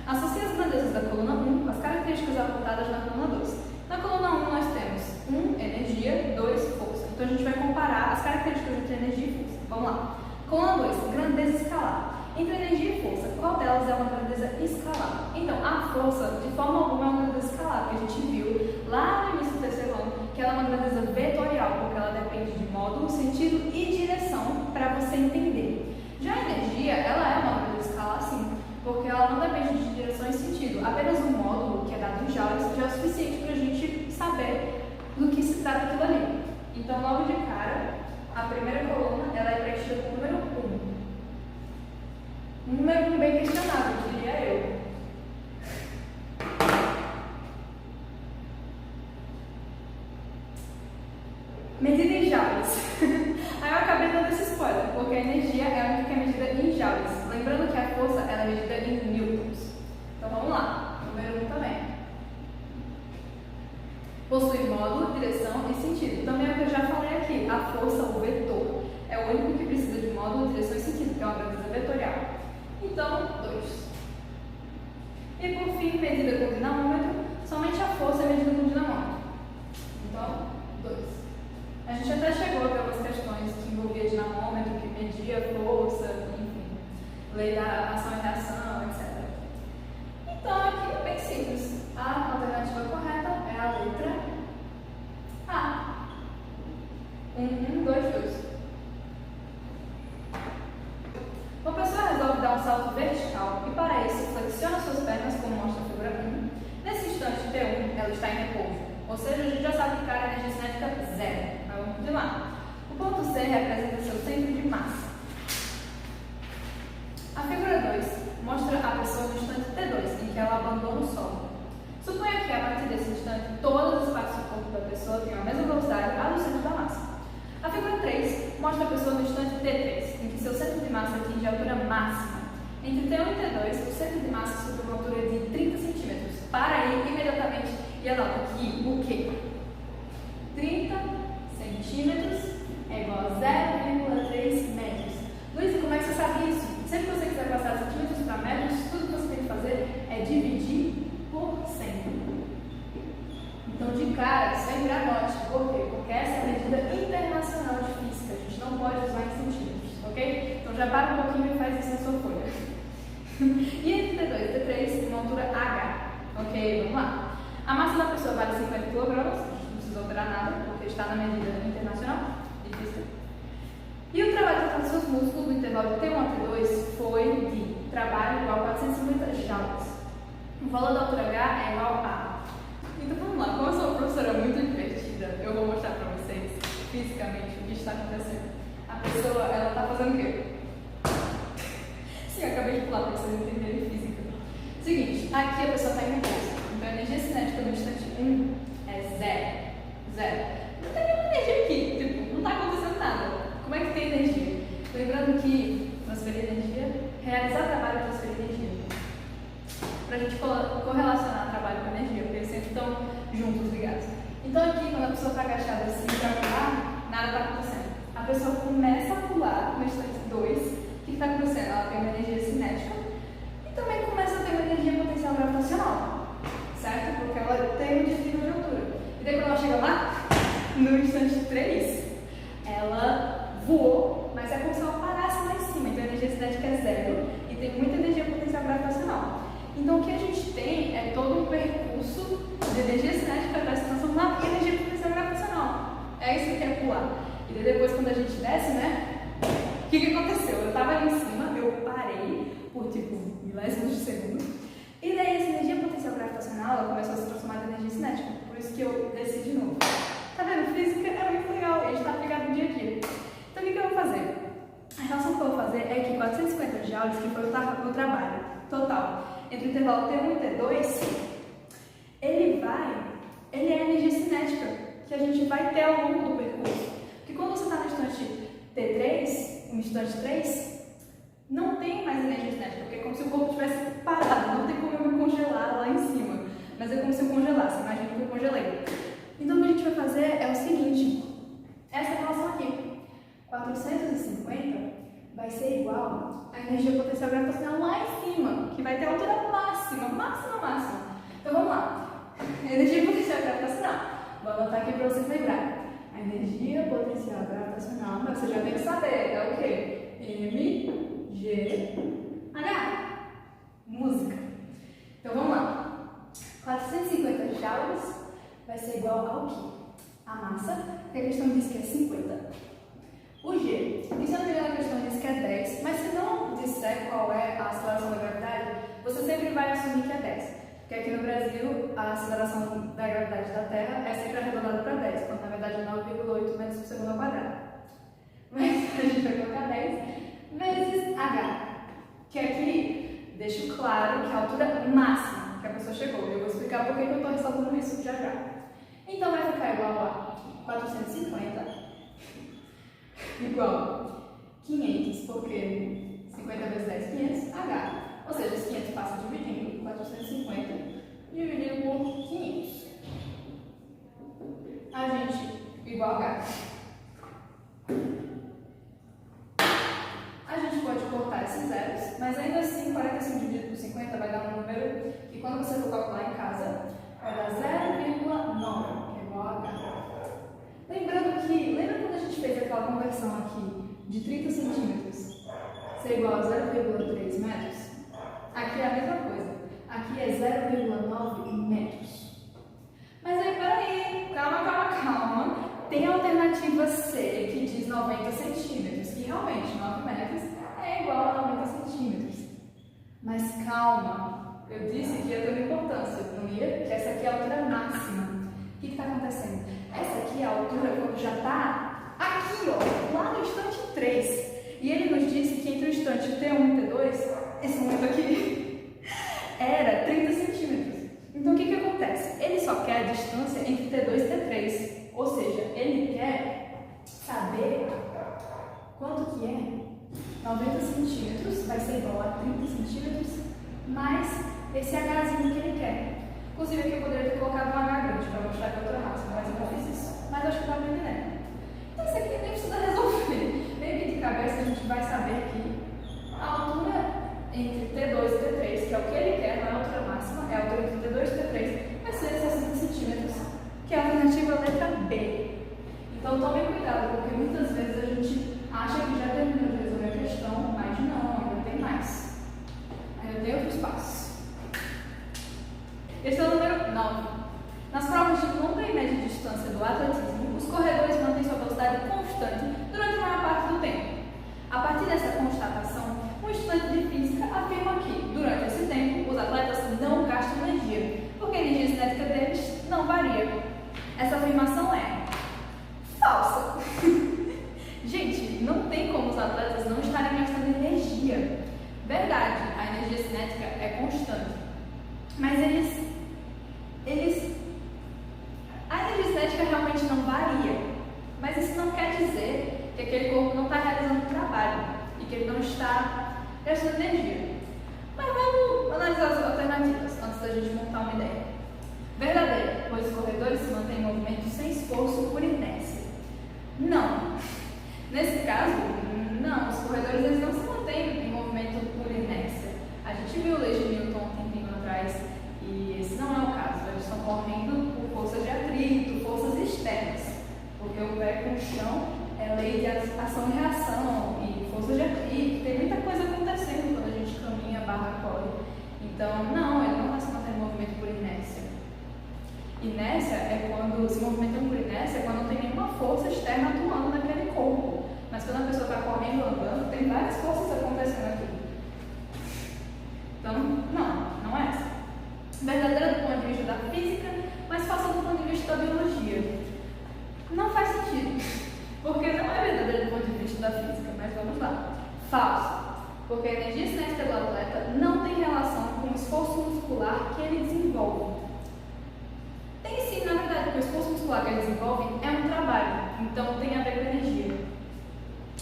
Associe as grandezas da coluna 1 com as características apontadas na coluna 2. Na coluna 1 nós temos 1, energia, 2, força. Então a gente vai comparar as características entre energia e força. Vamos lá. Coluna 2, grandeza escalar. Entre energia e força, qual delas é uma grandeza escalar? Então, a força, de forma alguma, é uma grandeza escalar, porque a gente viu lá no início do terceiro ano que ela é uma grandeza vetorial, porque ela depende de módulo, sentido e direção para você entender. Já a energia, ela é uma grandeza escalar, sim, porque ela não depende de direção e sentido. Apenas um módulo, que é dado em joules, já é o suficiente para a gente saber do que se trata aquilo ali. Então, logo de cara, a primeira coluna ela é preenchida com o número 1. Um número bem questionável, diria eu. Medida em joules. Aí eu acabei dando esse spoiler, porque a energia é a única que é medida em joules. Lembrando que a força ela é medida em newtons. Então vamos lá, número 1 também. Possui módulo, direção e sentido. Também é o que eu já falei aqui. A força, o vetor, é o único que precisa de módulo, direção e sentido, que é uma grandeza vetorial. Então, 2. E por fim, medida com dinamômetro, somente a força é medida com dinamômetro. Então, 2. A gente até chegou a ver algumas questões que envolviam dinamômetro, que media força, enfim, lei da ação e reação, etc. Então, aqui é bem simples. A alternativa correta é a letra A. 1, 2, 2. Uma pessoa resolve dar um salto vertical e, para isso, flexiona suas pernas, como mostra a figura 1. Nesse instante, T1, ela está em repouso. Ou seja, a gente já sabe que a energia cinética é 0. Mas vamos continuar. O ponto C representa seu centro de massa. A figura 2 mostra a pessoa no instante T2, em que ela abandona o solo. Suponha que, a partir desse instante, todas as partes do corpo da pessoa tenham a mesma velocidade a do centro da massa. A figura 3 mostra a pessoa no instante T3, em que seu centro de massa atinge a altura máxima. Entre T1 e T2, o centro de massa sofre uma altura de 30 cm. Para aí imediatamente e anota que o quê? 30 centímetros é igual a 0,3 metros. Luiz, como é que você sabe isso? Sempre que você quiser passar centímetros para metros, tudo que você tem que fazer é dividir por 100. Então, de cara, sempre anote. Por quê? Porque essa é a medida internacional de física. A gente não pode usar em centímetros, ok? Então, já para um pouquinho e faz isso na sua folha. E entre T2 e T3 tem uma altura H. Ok, vamos lá. A massa da pessoa vale 50 kg. A gente não precisa alterar nada, porque está na medida internacional de física. E o trabalho total dos seus músculos no intervalo de T1 a T2 foi de trabalho igual a 450 joules. O valor da altura H é igual a... Então vamos lá, como eu sou uma professora muito divertida, eu vou mostrar para vocês fisicamente o que está acontecendo. A pessoa, ela está fazendo o quê? Sim, eu acabei de pular para vocês entenderem física. Seguinte, aqui a pessoa está em repouso. Então a energia cinética no instante 1 é 0. Não tem nenhuma energia aqui, tipo, não está acontecendo nada. Como é que tem energia? Lembrando que transferir energia, realizar trabalho e transferir energia. Para a gente correlacionar trabalho com energia, porque eles sempre estão juntos, ligados. Então aqui, quando a pessoa está agachada assim para pular, nada está acontecendo. A pessoa começa a pular no instante 2, o que está acontecendo? Ela tem uma energia cinética e também começa a ter uma energia potencial gravitacional, certo? Porque ela tem um desvio de altura. E daí quando ela chega lá, no instante 3, ela voou, mas é como se ela parasse lá em cima. Então a energia cinética é 0 e tem muita energia potencial gravitacional. Então, o que a gente tem é todo um percurso de energia cinética para se transformar em energia potencial gravitacional. É isso que é pular. E daí depois, quando a gente desce, né? O que aconteceu? Eu estava ali em cima, eu parei por tipo milésimos de segundo. E daí essa energia potencial gravitacional ela começou a se transformar em energia cinética. Por isso que eu desci de novo. Tá vendo? Física é muito legal. E a gente está aplicado no dia a dia. Então, o que eu vou fazer? A relação que eu vou fazer é que 450 joules, que foi o trabalho total entre o intervalo T1 e T2, ele é a energia cinética que a gente vai ter ao longo do percurso. Porque quando você está no instante instante 3, não tem mais energia cinética, porque é como se o corpo tivesse parado, não tem como eu me congelar lá em cima, mas é como se eu congelasse, imagina que eu congelei. Então o que a gente vai fazer é o seguinte, essa relação aqui, 450 vai ser igual à energia potencial gravitacional lá em cima, que vai ter a altura máxima. Então vamos lá, energia potencial gravitacional, vou anotar aqui para vocês lembrarem. A energia potencial gravitacional, você já tem que saber, é o quê? mgh. Música. Então vamos lá. 450 joules vai ser igual ao quê? A massa, que a questão diz que é 50. O G, e se eu não me engano a questão diz que é 10, mas se não disser qual é a aceleração da gravidade, você sempre vai assumir que é 10. Porque aqui no Brasil, a aceleração da gravidade da Terra é sempre arredondada para 10, quando na verdade é 9,8 metros por segundo ao quadrado. Mas a gente vai colocar 10 vezes H, que aqui deixo claro que é a altura máxima que a pessoa chegou. Eu vou explicar por que eu estou ressaltando isso já já. Então vai ficar igual a 450 igual 500, porque 50 vezes 10, 500, H. Ou seja, esse 500 passa dividindo 450 dividido por 500. A gente, igual a H. A gente pode cortar esses zeros, mas ainda assim 45 dividido por 50 vai dar um número, e quando você for calcular em casa, vai dar 0,9, que é igual a H. Lembrando que, lembra quando a gente fez aquela conversão aqui de 30 centímetros ser igual a 0,3 metros? Aqui é a mesma coisa. Aqui é 0,9 metros. Mas aí, peraí, calma. Tem a alternativa C, que diz 90 centímetros, que realmente 9 metros é igual a 90 centímetros. Mas calma, eu disse que ia ter uma importância, não ia? Que essa aqui é a altura máxima. O que está acontecendo? Essa aqui é a altura quando já está aqui, ó, lá no instante 3. E ele nos disse que entre o instante T1 e T2, esse momento aqui, era 30 centímetros. Então o que acontece? Ele só quer a distância entre T2 e T3. Ou seja, ele quer saber quanto que é 90 centímetros, vai ser igual a 30 centímetros, mais esse Hzinho que ele quer. Inclusive aqui eu poderia ter colocado um H grande para mostrar que é outra máxima, mas eu não fiz isso. Mas acho que dá para entender. Então isso aqui nem precisa resolver. Meio que de cabeça a gente vai saber que a altura entre T2 e T3, que é o que ele quer, não é a altura máxima, é a altura entre T2 e T3, vai ser 60 centímetros, que é a alternativa letra B. Então tomem cuidado, porque muitas vezes a gente acha que já terminou de resolver a questão, mas não, ainda tem mais. Ainda tem outros passos. Questão número 9. Nas provas de longa e média distância do atletismo, os corredores mantêm sua velocidade constante durante a maior parte do tempo. A partir dessa constatação, um estudante de física afirma que, durante esse tempo, os atletas não gastam energia, porque a energia cinética deles não varia. Essa afirmação é falsa. Gente, não tem como os atletas não estarem gastando energia. Verdade, a energia cinética é constante. Mas a energia cinética realmente não varia. Mas isso não quer dizer que aquele corpo não está realizando o trabalho e que ele não está gastando energia. Mas vamos analisar as alternativas antes da gente montar uma ideia. Verdadeiro, pois os corredores se mantêm em movimento sem esforço por inércia. Não. Nesse caso, não. Os corredores eles não se mantêm em movimento por inércia. A gente viu leis de Newton um tempinho atrás e esse não é o caso. Eles estão correndo por forças de atrito, forças externas. Porque o pé com o chão é lei de ação e reação e forças de atrito. Tem muita coisa acontecendo quando a gente caminha, corre. Então, não, ele não está se mantendo em movimento por inércia. Inércia é quando se movimentando por inércia, é quando não tem nenhuma força externa atuando naquele corpo. Mas quando a pessoa está correndo ou andando, tem várias forças acontecendo aqui. Então, não é essa. Verdadeira do ponto de vista da física, mas falsa do ponto de vista da biologia. Não faz sentido, porque não é verdadeira do ponto de vista da física, mas vamos lá. Falso, porque a energia cinética do atleta não tem relação com o esforço muscular que ele desenvolve. Tem sim, na verdade, porque o esforço muscular que ele desenvolve é um trabalho, então tem a ver com energia.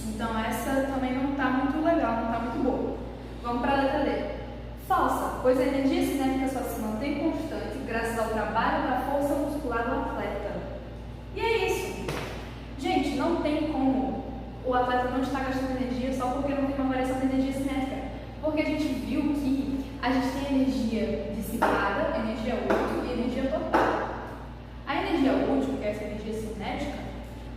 Então essa também não Vamos para a letra D. Falsa, pois a energia cinética só se mantém constante graças ao trabalho da força muscular do atleta. E é isso. Gente, não tem como o atleta não estar gastando energia só porque não tem uma variação de energia cinética. Porque a gente viu que a gente tem energia dissipada, energia útil e energia total. A energia útil, que é essa energia cinética,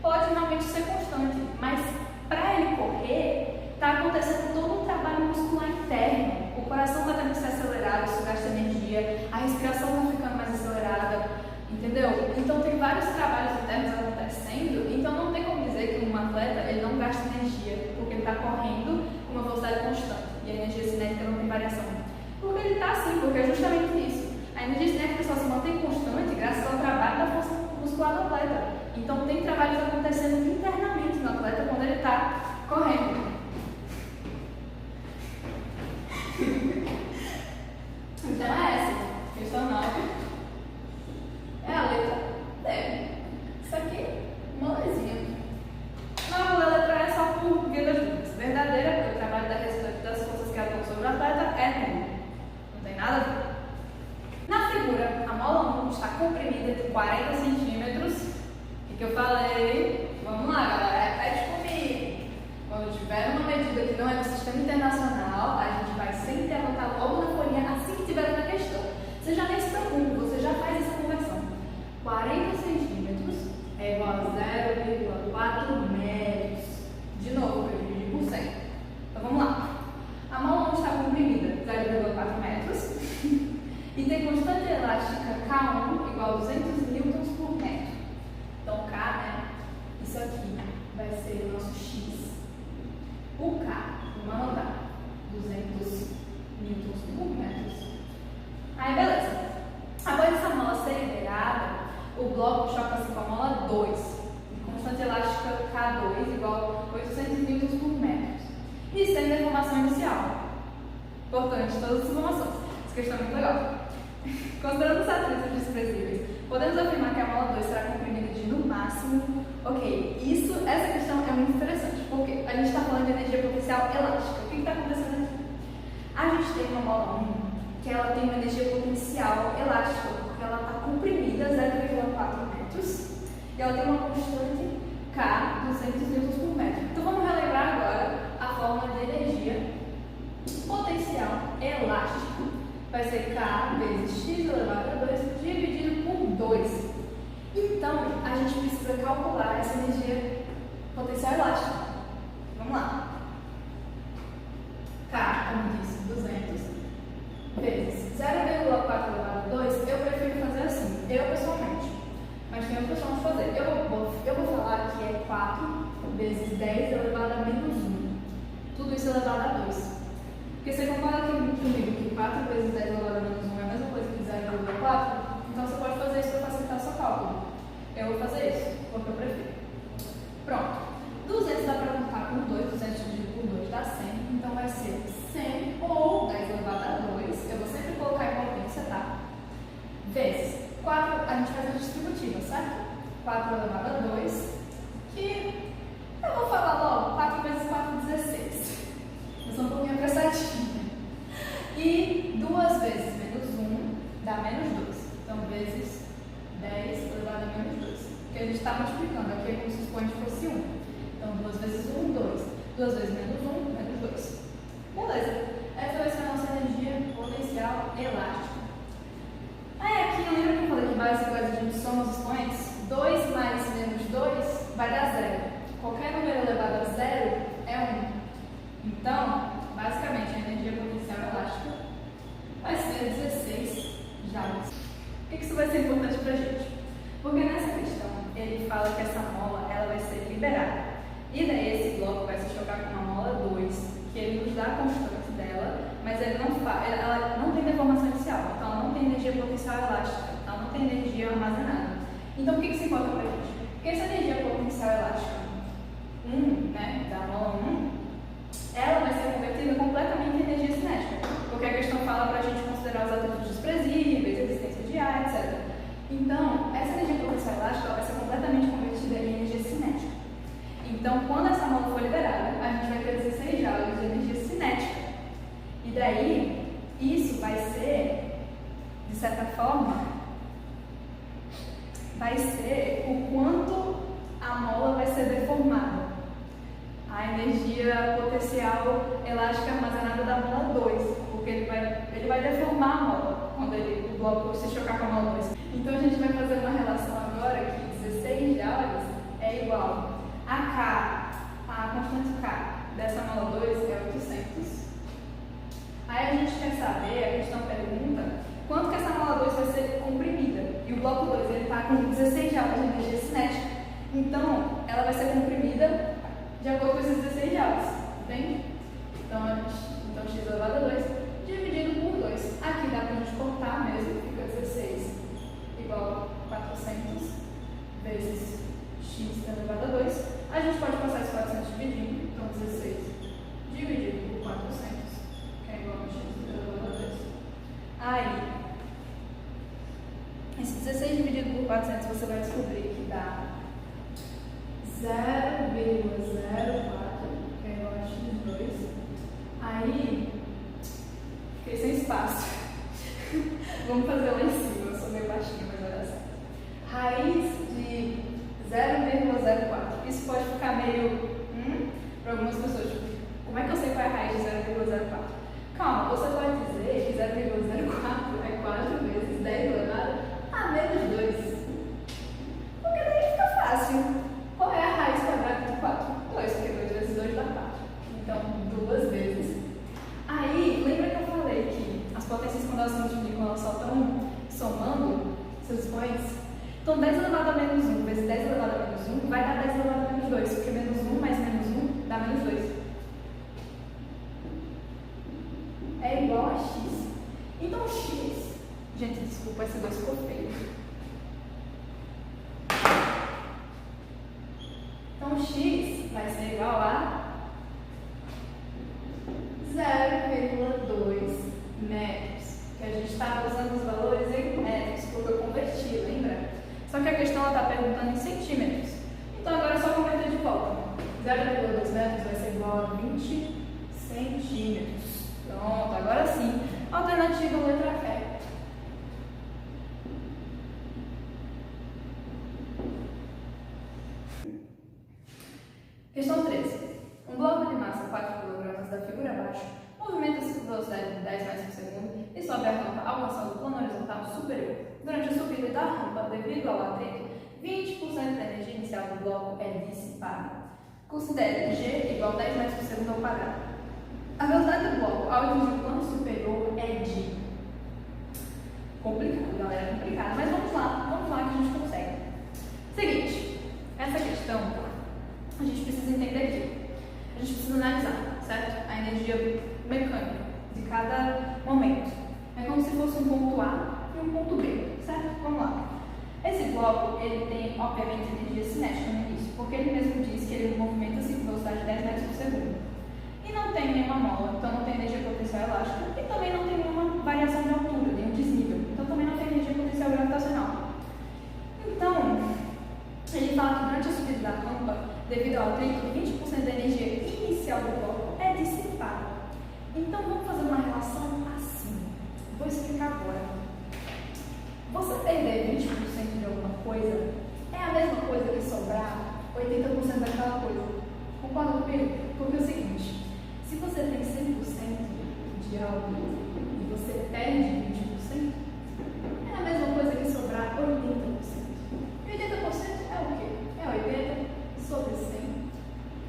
pode realmente ser constante, mas para ele correr, está acontecendo todo um trabalho muscular interno. O coração está tendo que ser acelerado, isso gasta energia, a respiração está ficando mais acelerada, entendeu? Então tem vários trabalhos internos acontecendo, então não tem como dizer que um atleta ele não gasta energia, porque ele está correndo com uma velocidade constante e a energia cinética não tem variação. Porque ele está assim, porque é justamente isso. A energia cinética só se mantém constante graças ao trabalho da força muscular do atleta. Então tem trabalhos acontecendo internamente no atleta quando ele está correndo. Então é essa, questão 9, é a letra D. Isso aqui, molezinha. Não vou ler a letra E só por via das dúvidas. Verdadeira, porque o trabalho das forças que atuam sobre o atleta é nulo. Não tem nada a ver. Na figura, a mola 1 está comprimida de 40 centímetros. O que eu falei? Vamos lá, galera, repete comigo. Quando tiver uma medida que não é do sistema internacional, a gente vai sempre anotar logo na folhinha assim que tiver na questão. Você já nem se preocupe, você já faz essa conversão. 40 centímetros é igual a 0,4 metros. De novo, eu dividi por 100. Então vamos lá. A mola 1 está comprimida 0,4 metros e tem constante elástica K1 igual a 200 newtons por metro. Então K, né? Isso aqui vai ser o nosso X. O K, vamos anotar, 200 newtons por metro. Aí, beleza. Após essa mola ser liberada, o bloco choca-se com a mola 2, de constante elástica K2 igual a 800 newtons por metro. E sendo a informação inicial. Importante, todas as informações. Essa questão é muito legal. Considerando os atritos desprezíveis, podemos afirmar que a mola 2 será comprimida de no máximo. Ok, essa questão é muito interessante, porque a gente está falando de energia potencial elástica. O que está acontecendo aqui? A gente tem uma mola 1 que ela tem uma energia potencial elástica, porque ela está comprimida 0,4 metros e ela tem uma constante K 200 newtons por metro. Então vamos relembrar agora a fórmula de energia potencial elástica. Vai ser K vezes x elevado a 2 dividido por 2. Então, a gente precisa calcular essa energia potencial elástica. Vamos lá. K, como disse, 200 vezes 0,4 elevado a 2. Eu prefiro fazer assim, eu pessoalmente. Mas tem outras formas de fazer. Eu vou falar que é 4 vezes 10 elevado a menos 1. Tudo isso elevado a 2. Porque você concorda comigo que 4 vezes 10 elevado a menos 1 é a mesma coisa que 0,4? Então você pode fazer isso para facilitar o seu cálculo. Eu vou fazer isso, porque eu prefiro. Pronto. 200 dá para contar com 2, 200 dividido por 2 dá 100. Então vai ser 100 ou 10 elevado a 2. Eu vou sempre colocar em potência, tá? Vezes 4, a gente faz a distributiva, certo? 4 elevado a 2, que eu vou falar logo, 4 vezes 4, 16. Eu sou um pouquinho apressadinha. E 2 vezes menos 1 dá menos 2. Então, vezes 10 elevado a menos 2. Porque a gente está multiplicando. Aqui é como se o expoente fosse 1. Então, 2 vezes 1, 2. 2 vezes menos 1, menos 2. Beleza. Essa vai ser a nossa energia potencial elástica. Aí, aqui, lembra que eu falei que base iguais a gente soma os expoentes? 2 mais menos 2 vai dar 0. Qualquer número elevado a 0 é 1. Então, basicamente, a energia potencial elástica vai ser 16 joules. Por que isso vai ser importante para a gente? Porque nessa questão, ele fala que essa mola ela vai ser liberada. E daí esse bloco vai se chocar com uma mola 2, que ele nos dá a constante dela, mas ele ela não tem deformação inicial, então ela não tem energia potencial elástica, ela não tem energia armazenada. Então, o que isso importa para a gente? Porque essa energia potencial elástica 1, né, da mola 1, ela vai ser convertida completamente em energia cinética, porque a questão fala para a gente considerar os atritos desprezíveis, existência de ar, etc. Então, essa energia potencial elástica ela vai ser completamente convertida em energia cinética. Então, quando essa mola for liberada, a gente vai ter 16 joules de energia cinética. ser o quanto a mola vai ser deformada. A energia potencial elástica armazenada da mola 2, porque ele vai deformar a mola quando o bloco se chocar com a mola 2. Então a gente vai fazer uma relação agora que 16 joules é igual a K, a constante K dessa mola 2 é 800. Aí a gente quer saber, a questão pergunta, quanto que essa mola 2 vai ser comprimida. E o bloco 2 ele está com 16 joules de energia cinética. Então, ela vai ser comprimida de acordo com esses 16 joules, entende? Então x elevado a 2 dividido por 2. Aqui dá para a gente cortar mesmo, fica 16 igual a 400 vezes x elevado a 2. A gente pode passar esse 400 dividindo, então 16 dividido por 400, que é igual a x elevado a 2. Aí, esse 16 dividido por 400 você vai descobrir que dá 0,04, que é igual a x2. Aí, fiquei sem espaço. Vamos fazer lá em cima, eu sou meio baixinha, mas vai dar certo. Raiz de 0,04. Isso pode ficar meio para algumas pessoas. Tipo, como é que eu sei qual é a raiz de 0,04? Calma, você pode dizer que 0,04 é 4 vezes 10 elevado a menos 2. Porque daí fica fácil. Qual é a raiz quadrada de 4? 2, porque 2 vezes 2 dá 4. Então, 2 vezes. Aí, lembra que eu falei que as potências, quando elas se multiplicam, elas só estão somando seus expoentes? Então, 10 elevado a menos 1 vezes 10 elevado a menos 1 vai dar 10 elevado a menos 2, porque menos 1 mais menos 1 dá menos 2. É igual a x. Então, x... Gente, desculpa, esse 2 ficou feio. Então, x vai ser igual a 0,2 metros. Que a gente estava usando os valores em metros, porque eu converti, lembra? Só que a questão está perguntando em centímetros. Então, agora é só converter de volta. 0,2 metros vai ser igual a 20 centímetros. Pronto, agora sim. Alternativa letra E. Questão 13. Um bloco de massa 4 kg da figura abaixo movimenta-se com velocidade de 10 metros por segundo e sobe a rampa alcançando o plano horizontal superior. Durante a subida da rampa, devido ao atrito, 20% da energia inicial do bloco é dissipada. Considere G igual a 10 metros por segundo ao quadrado. A velocidade do bloco ao atingir o plano superior é de... Complicado, galera, complicado. Mas vamos lá que a gente consegue. Seguinte, essa questão a gente precisa entender aqui. A gente precisa analisar, certo? A energia mecânica de cada momento. É como se fosse um ponto A e um ponto B, certo? Vamos lá. Esse bloco, ele tem, obviamente, energia cinética no início, porque ele mesmo diz que ele movimenta-se com velocidade de 10 metros por segundo. E não tem nenhuma mola, então não tem energia potencial elástica, e também não tem nenhuma variação de altura, nenhum desnível, então também não tem energia potencial gravitacional. Então, ele fala que durante a subida da rampa, devido ao atrito, 20% da energia inicial do bloco é dissipada. Então, vamos fazer uma relação assim. Vou explicar agora. Você perder 20% de alguma coisa é a mesma coisa que sobrar 80% daquela coisa. Concorda comigo? Porque é o seguinte, se você tem 100% de algo e você perde 20%, é a mesma coisa que sobrar 80%. E 80% é o quê? É 80 sobre 100,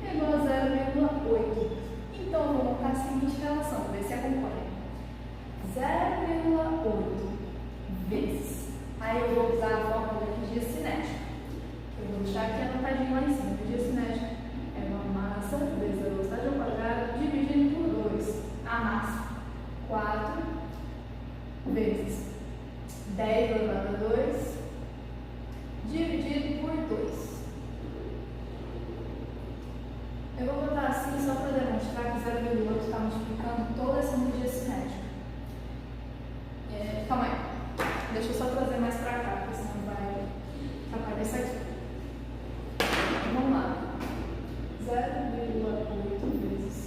que é igual a 0,8. Então, eu vou montar a seguinte relação, ver se acompanha. 0,8 vezes. Aí eu vou usar a fórmula da energia cinética. Eu vou deixar aqui anotadinho lá em cima. Energia cinética é uma massa vezes a velocidade ao quadrado dividido por 2. A massa, 4 vezes 10 elevado a 2 dividido por 2. Eu vou botar assim só para demonstrar que 0,8 está multiplicando toda essa energia cinética. Calma aí. Deixa eu só trazer mais para cá, porque senão vai atrapalhar isso aqui. Vamos lá. 0,8 vezes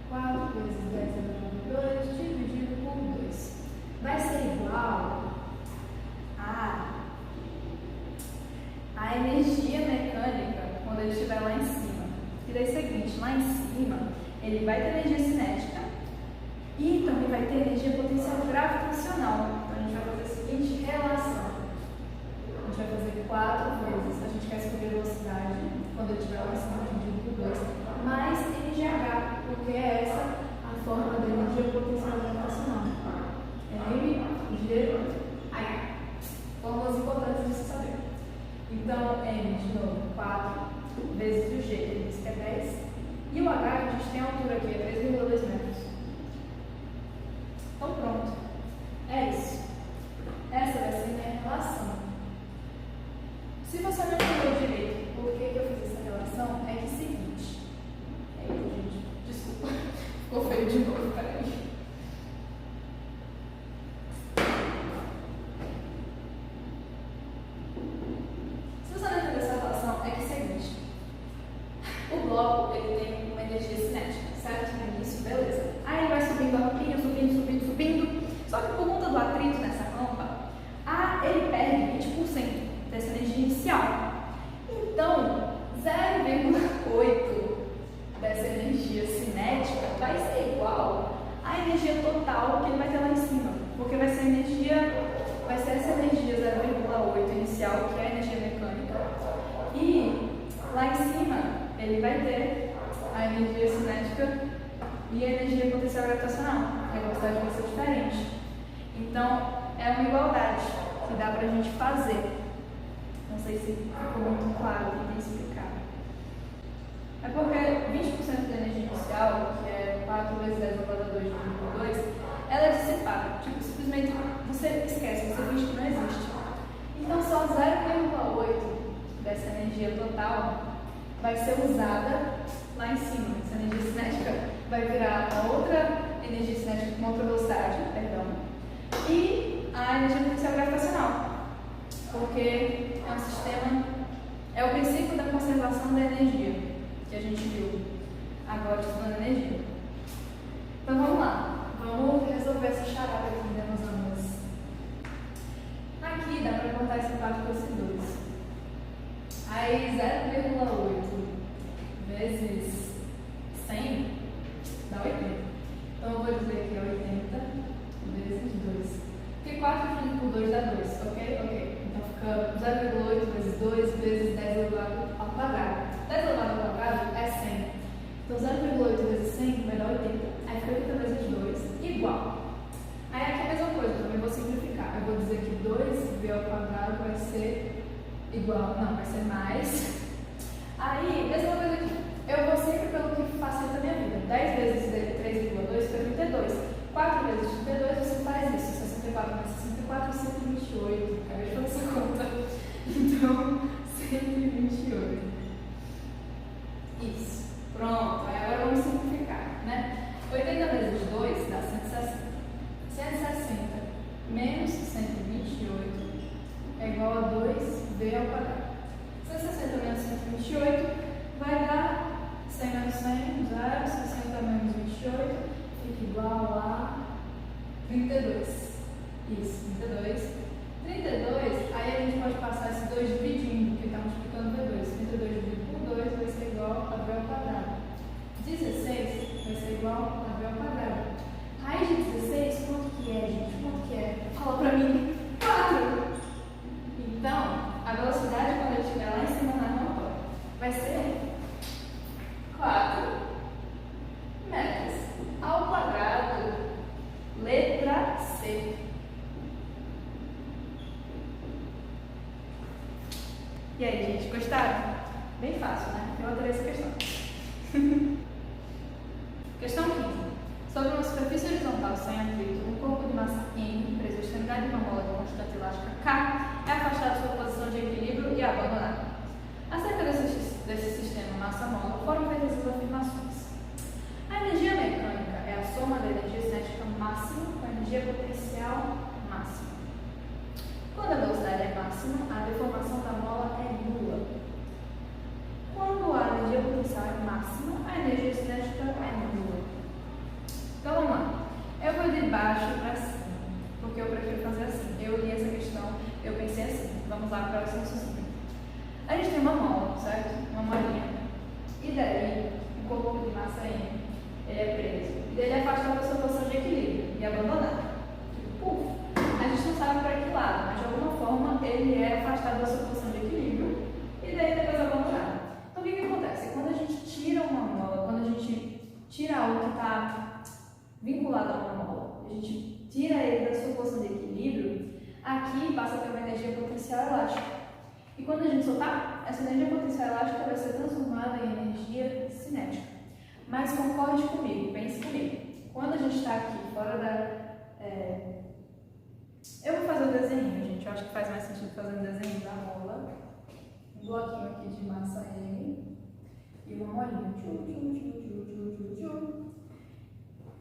4 vezes 10 elevado a 2 dividido por 2. Vai ser igual a a energia mecânica quando ele estiver lá em cima. E daí é o seguinte, lá em cima, ele vai ter energia cinética e também vai ter energia potencial gravitacional. Então a gente vai fazer a seguinte relação. A gente vai fazer 4 vezes. A gente quer escolher a velocidade quando ele estiver lá em cima, dividido por 2, mais mgh, porque é essa a fórmula da energia potencial gravitacional. mg/h. Fórmulas importantes de se saber. Então, m de novo, 4 vezes o g, ele disse que é 10. E o h, a gente tem a altura aqui, é 3,2 metros. Então, pronto. É isso. Essa vai ser a minha relação. Se você não entendeu direito por que eu fiz essa relação, é que é o seguinte. Eita, gente, desculpa. Ficou feio de novo, peraí. Se você não entendeu essa relação, é que é o seguinte. O bloco, ele tem uma energia cinética, certo? No início, beleza. Aí ele vai subindo a rampinha, subindo. Só que por conta do atrito nessa rampa, ele perde 20% dessa energia inicial. Então, 0,8 dessa energia cinética vai ser igual à energia total que ele vai ter lá em cima. Porque vai ser essa energia 0,8 inicial, que é a energia mecânica. E lá em cima, ele vai ter a energia cinética e a energia potencial gravitacional. A velocidade vai ser diferente. Então, é uma igualdade que dá pra gente fazer. Não sei se ficou muito claro, tentei explicar. É porque 20% da energia inicial, que é 4 vezes 10 elevado a 2 dividido por 2, ela é dissipada. Tipo, simplesmente você esquece, você finge que não existe. Então, só 0,8 dessa energia total vai ser usada lá em cima. Essa energia cinética vai virar uma outra energia cinética com outra velocidade, e a energia potencial gravitacional. Porque é um sistema, é o princípio da conservação da energia que a gente viu agora estudando energia. Então vamos lá, vamos resolver essa charada aqui das ondas. Aqui dá para contar esse 4 com esse 2. Aí 0,8 vezes 100 dá 80. Então eu vou dizer que é 80 vezes 2. Porque 4 dividido por 2 dá 2, ok? Então fica 0,8 vezes 2 vezes 10 elevado ao quadrado. 10 elevado ao quadrado é 100. Então 0,8 vezes 100 vai dar 80. Aí fica 80 vezes 2 igual. Aí aqui é a mesma coisa, também vou simplificar. Eu vou dizer que 2v ao quadrado vai ser igual, não, vai ser mais. Aí, mesma coisa aqui. Eu vou sempre pelo que facilita a minha vida. 10 vezes 3,2 fica 32. 4 vezes 32, você faz isso. 64 mais 64, 128. Acabei de fazer essa conta. Então, 128. Isso. Pronto. Aí agora vamos simplificar, né? 80 vezes 2 dá 160. 160 menos 128 é igual a 2v ao quadrado. 160 menos 128 vai dar 100 menos 100, 0. 60 menos 28 fica igual a 32. Isso, 32. 32, aí a gente pode passar esse 2 dividindo, porque está multiplicando V2. 32 dividido por 2 vai ser igual a V ao quadrado. 16 vai ser igual a V ao quadrado. Raiz de 16, quanto que é, gente? Quanto que é? Fala pra mim. 4! Então, a velocidade quando ele estiver lá em cima na rampa vai ser 4 metros ao quadrado. Letra C. E aí, gente, gostaram? Bem fácil, né? Eu adorei essa questão. Questão 15. Sobre uma superfície horizontal sem atrito, um corpo de massa M, preso à extremidade de uma mola de constante elástica K, é afastado de sua posição de equilíbrio e abandonado. Acerca desse sistema massa-mola, foram feitas as afirmações. A energia mecânica é a soma da energia cinética máxima com a energia potencial máxima. Quando a velocidade é máxima, a deformação da mola é nula. Quando a energia potencial é máxima, a energia cinética é nula. Então vamos lá. Eu vou de baixo para cima, porque eu prefiro fazer assim. Eu li essa questão, eu pensei assim. Vamos lá para o raciocínio. potencial elástico. E quando a gente soltar, essa energia potencial elástica vai ser transformada em energia cinética. Mas concorde comigo, pense comigo. Quando a gente está aqui fora da... Eu vou fazer o desenho, gente. Eu acho que faz mais sentido fazer um desenho da mola. Um bloquinho aqui de massa M. E uma molinha.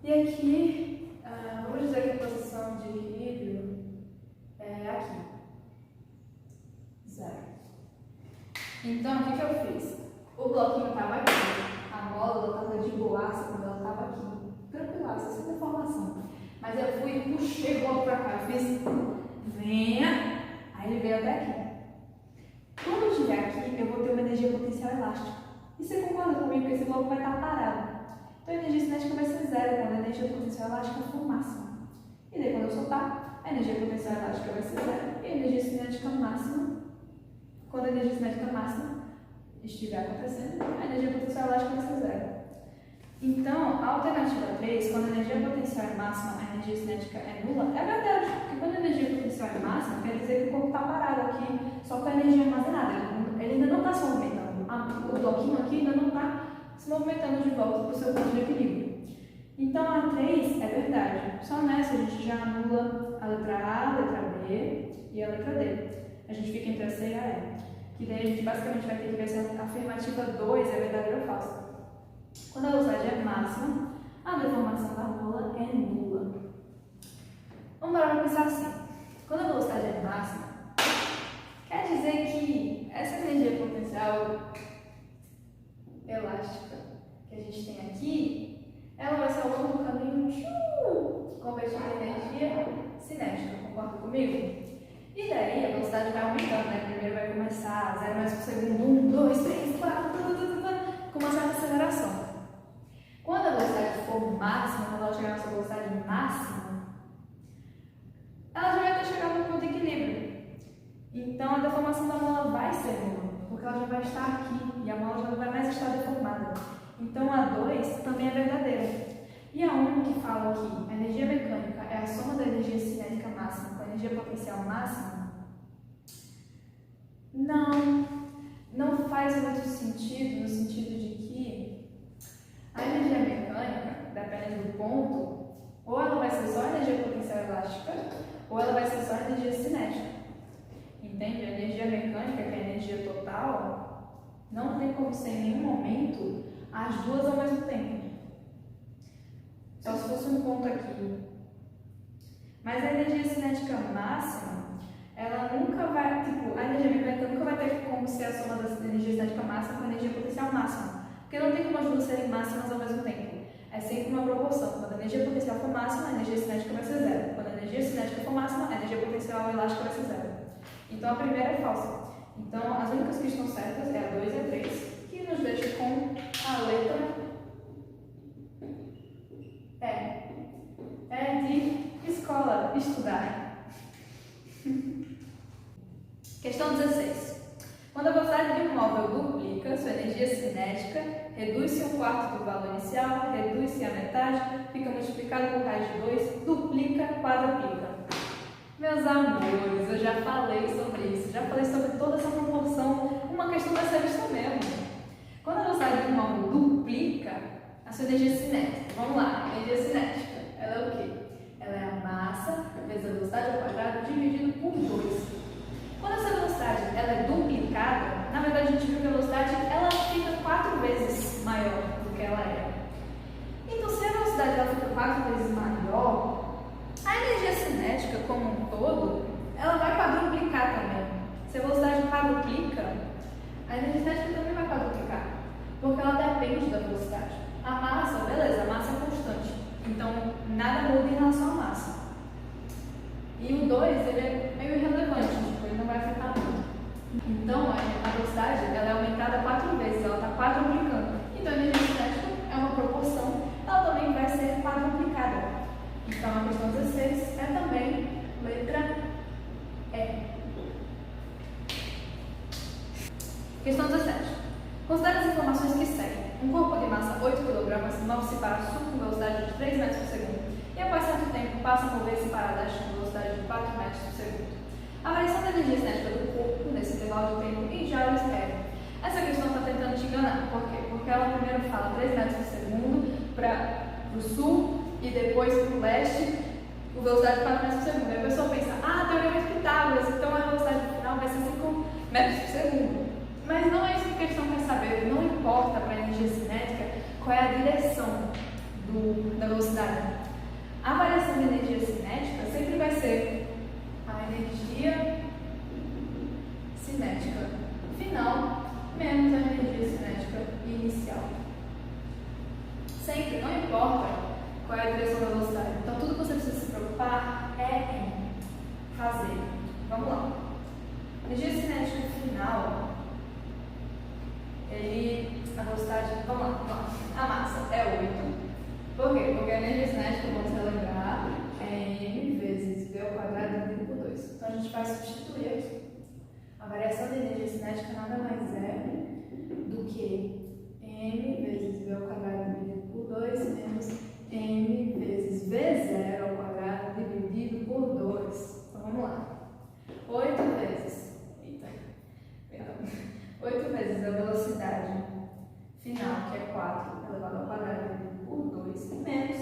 E aqui, vamos dizer que a posição de equilíbrio é aqui. Zero. Então, o que eu fiz? O bloquinho estava aqui. A mola estava de boaça quando ela estava aqui. Tranquilaça, sem deformação. Mas eu fui e puxei o bloco para cá. Eu fiz, venha. Aí ele veio até aqui. Quando eu estiver aqui, eu vou ter uma energia potencial elástica. E você concorda comigo que esse bloco vai estar parado? Então a energia cinética vai ser zero quando a energia potencial elástica for máxima. E daí quando eu soltar, a energia potencial elástica vai ser zero. E a energia cinética máxima, quando a energia cinética máxima estiver acontecendo, a energia potencial elástica vai ser zero. Então, a alternativa 3, quando a energia potencial é máxima, a energia cinética é nula, é verdade. Porque quando a energia potencial é máxima, quer dizer que o corpo está parado aqui, só com a energia armazenada. Ele ainda não está se movimentando. O bloquinho aqui ainda não está se movimentando de volta para o seu ponto de equilíbrio. Então, a 3 é verdade. Só nessa a gente já anula a letra A, a letra B e a letra D. A gente fica entre a C e a E. Que daí a gente basicamente vai ter que ver se a afirmativa 2 é verdadeira ou falsa. Quando a velocidade é máxima, a deformação da mola é nula. Vamos parar para pensar assim. Quando a velocidade é máxima, quer dizer que essa energia potencial elástica que a gente tem aqui, ela vai ser ao longo do caminho convertida em energia cinética. Concorda comigo? E daí a velocidade vai aumentando, né? Primeiro vai começar 0 metros por segundo, 1, 2, 3, 4, com uma certa aceleração. Quando a velocidade for máxima, quando ela chegar na sua velocidade máxima, ela já vai ter chegado no ponto de equilíbrio. Então a deformação da mola vai ser nula, porque ela já vai estar aqui e a mola já não vai mais estar deformada. Então a 2 também é verdadeira. E a 1 que fala que a energia mecânica é a soma da energia cinética máxima com a energia potencial máxima, não faz muito sentido, no sentido de que a energia mecânica, dependendo do ponto, ou ela vai ser só energia potencial elástica, ou ela vai ser só energia cinética. Entende? A energia mecânica, que é a energia total, não tem como ser em nenhum momento as duas ao mesmo tempo. Só se fosse um ponto aqui. Mas a energia cinética máxima, ela nunca vai, a energia mecânica nunca vai ter como ser a soma da energia cinética máxima com a energia potencial máxima. Porque não tem como as duas serem máximas ao mesmo tempo. É sempre uma proporção. Quando a energia potencial for máxima, a energia cinética vai ser zero. Quando a energia cinética for máxima, a energia potencial elástica vai ser zero. Então a primeira é falsa. Então as únicas que estão certas é a 2 e a 3, que nos deixa com a letra E. É de escola, estudar. Questão 16. Quando a velocidade de um móvel duplica sua energia cinética, reduz-se um quarto do valor inicial, reduz-se a metade, fica multiplicado por raiz de 2, duplica, quadruplica. Meus amores, eu já falei sobre isso, já falei sobre toda essa proporção, uma questão dessa vista mesmo. Quando a velocidade de um móvel duplica a sua energia cinética, vamos lá, energia cinética, ela é o quê? Ela é a massa vezes a velocidade ao quadrado dividido por 2. Quando essa velocidade ela é duplicada, na verdade a gente viu que a velocidade ela fica 4 vezes maior do que ela é. Então se a velocidade ela fica 4 vezes maior, a energia cinética como um todo, ela vai quadruplicar também. Se a velocidade quadruplica, a energia cinética também vai quadruplicar, porque ela depende da velocidade. A massa, beleza, a massa é constante, então nada muda em relação à massa. E o 2, ele é meio irrelevante, ele não vai afetar muito. Então, a velocidade ela é aumentada 4 vezes, ela está quadruplicando. Então, a energia cinética é uma proporção, ela também vai ser quadruplicada. Então, a questão 16 é também letra E. Questão 17. Considere as informações que seguem. Um corpo de massa 8 kg move-se para sul com velocidade de 3 metros por segundo e após certo tempo passa a mover-se para leste com velocidade de 4 metros por segundo. A variação da energia cinética do corpo nesse intervalo de tempo em joules é. Essa questão está tentando te enganar. Por quê? Porque ela primeiro fala 3 metros por segundo para o sul e depois para o leste, a velocidade de 4 metros por segundo. Aí a pessoa pensa, teorema de Pitágoras, então a velocidade final vai ser 5 metros por segundo. Mas não é isso que a questão quer saber. Não importa para a energia cinética qual é a direção da velocidade. A variação da energia cinética sempre vai ser a energia cinética final menos a energia cinética inicial. Sempre, não importa qual é a direção da velocidade. Então, tudo que você precisa se preocupar é em fazer. Vamos lá. Energia cinética final, a velocidade, vamos lá. A massa é 8. Por quê? Porque a energia cinética, vamos relembrar, é m vezes v ao quadrado dividido por 2. Então, a gente vai substituir aqui. A variação da energia cinética nada mais é do que m vezes v ao quadrado dividido por 2 menos m vezes v0 ao quadrado dividido por 2. Então, vamos lá. 8 vezes a velocidade final, que é 4 elevado ao quadrado dividido por 2, menos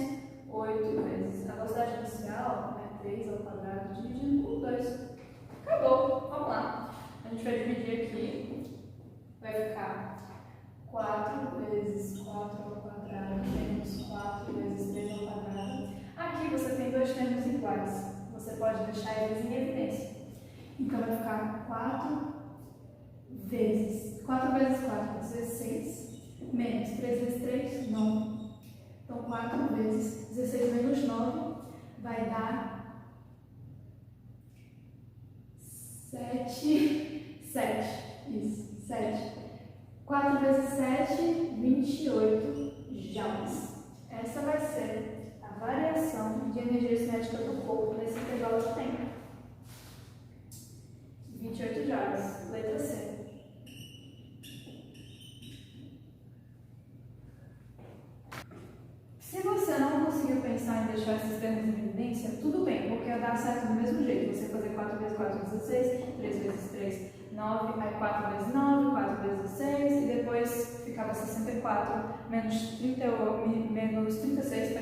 8 vezes a velocidade inicial, 3 ao quadrado dividido por 2. Acabou. Vamos lá. A gente vai dividir aqui. Vai ficar 4 vezes 4 ao quadrado menos 4 vezes 3 ao quadrado. Aqui você tem dois termos iguais. Você pode deixar eles em evidência. Então vai ficar 4 vezes 4, 16, menos 3 vezes 3, 9. Então 4 vezes 16 menos 9 vai dar 7. Isso, 7. 4 vezes 7, 28 joules. Essa vai ser a variação de energia cinética do corpo nesse intervalo de tempo. 28 joules. Letra C. Se você não conseguiu pensar em deixar esses termos em evidência, tudo bem, porque dá certo do mesmo jeito. Você fazer 4 vezes 4, 16, 3 vezes 3, 9, aí 4 vezes 9, 4 vezes 16, e depois ficava 64 menos 36,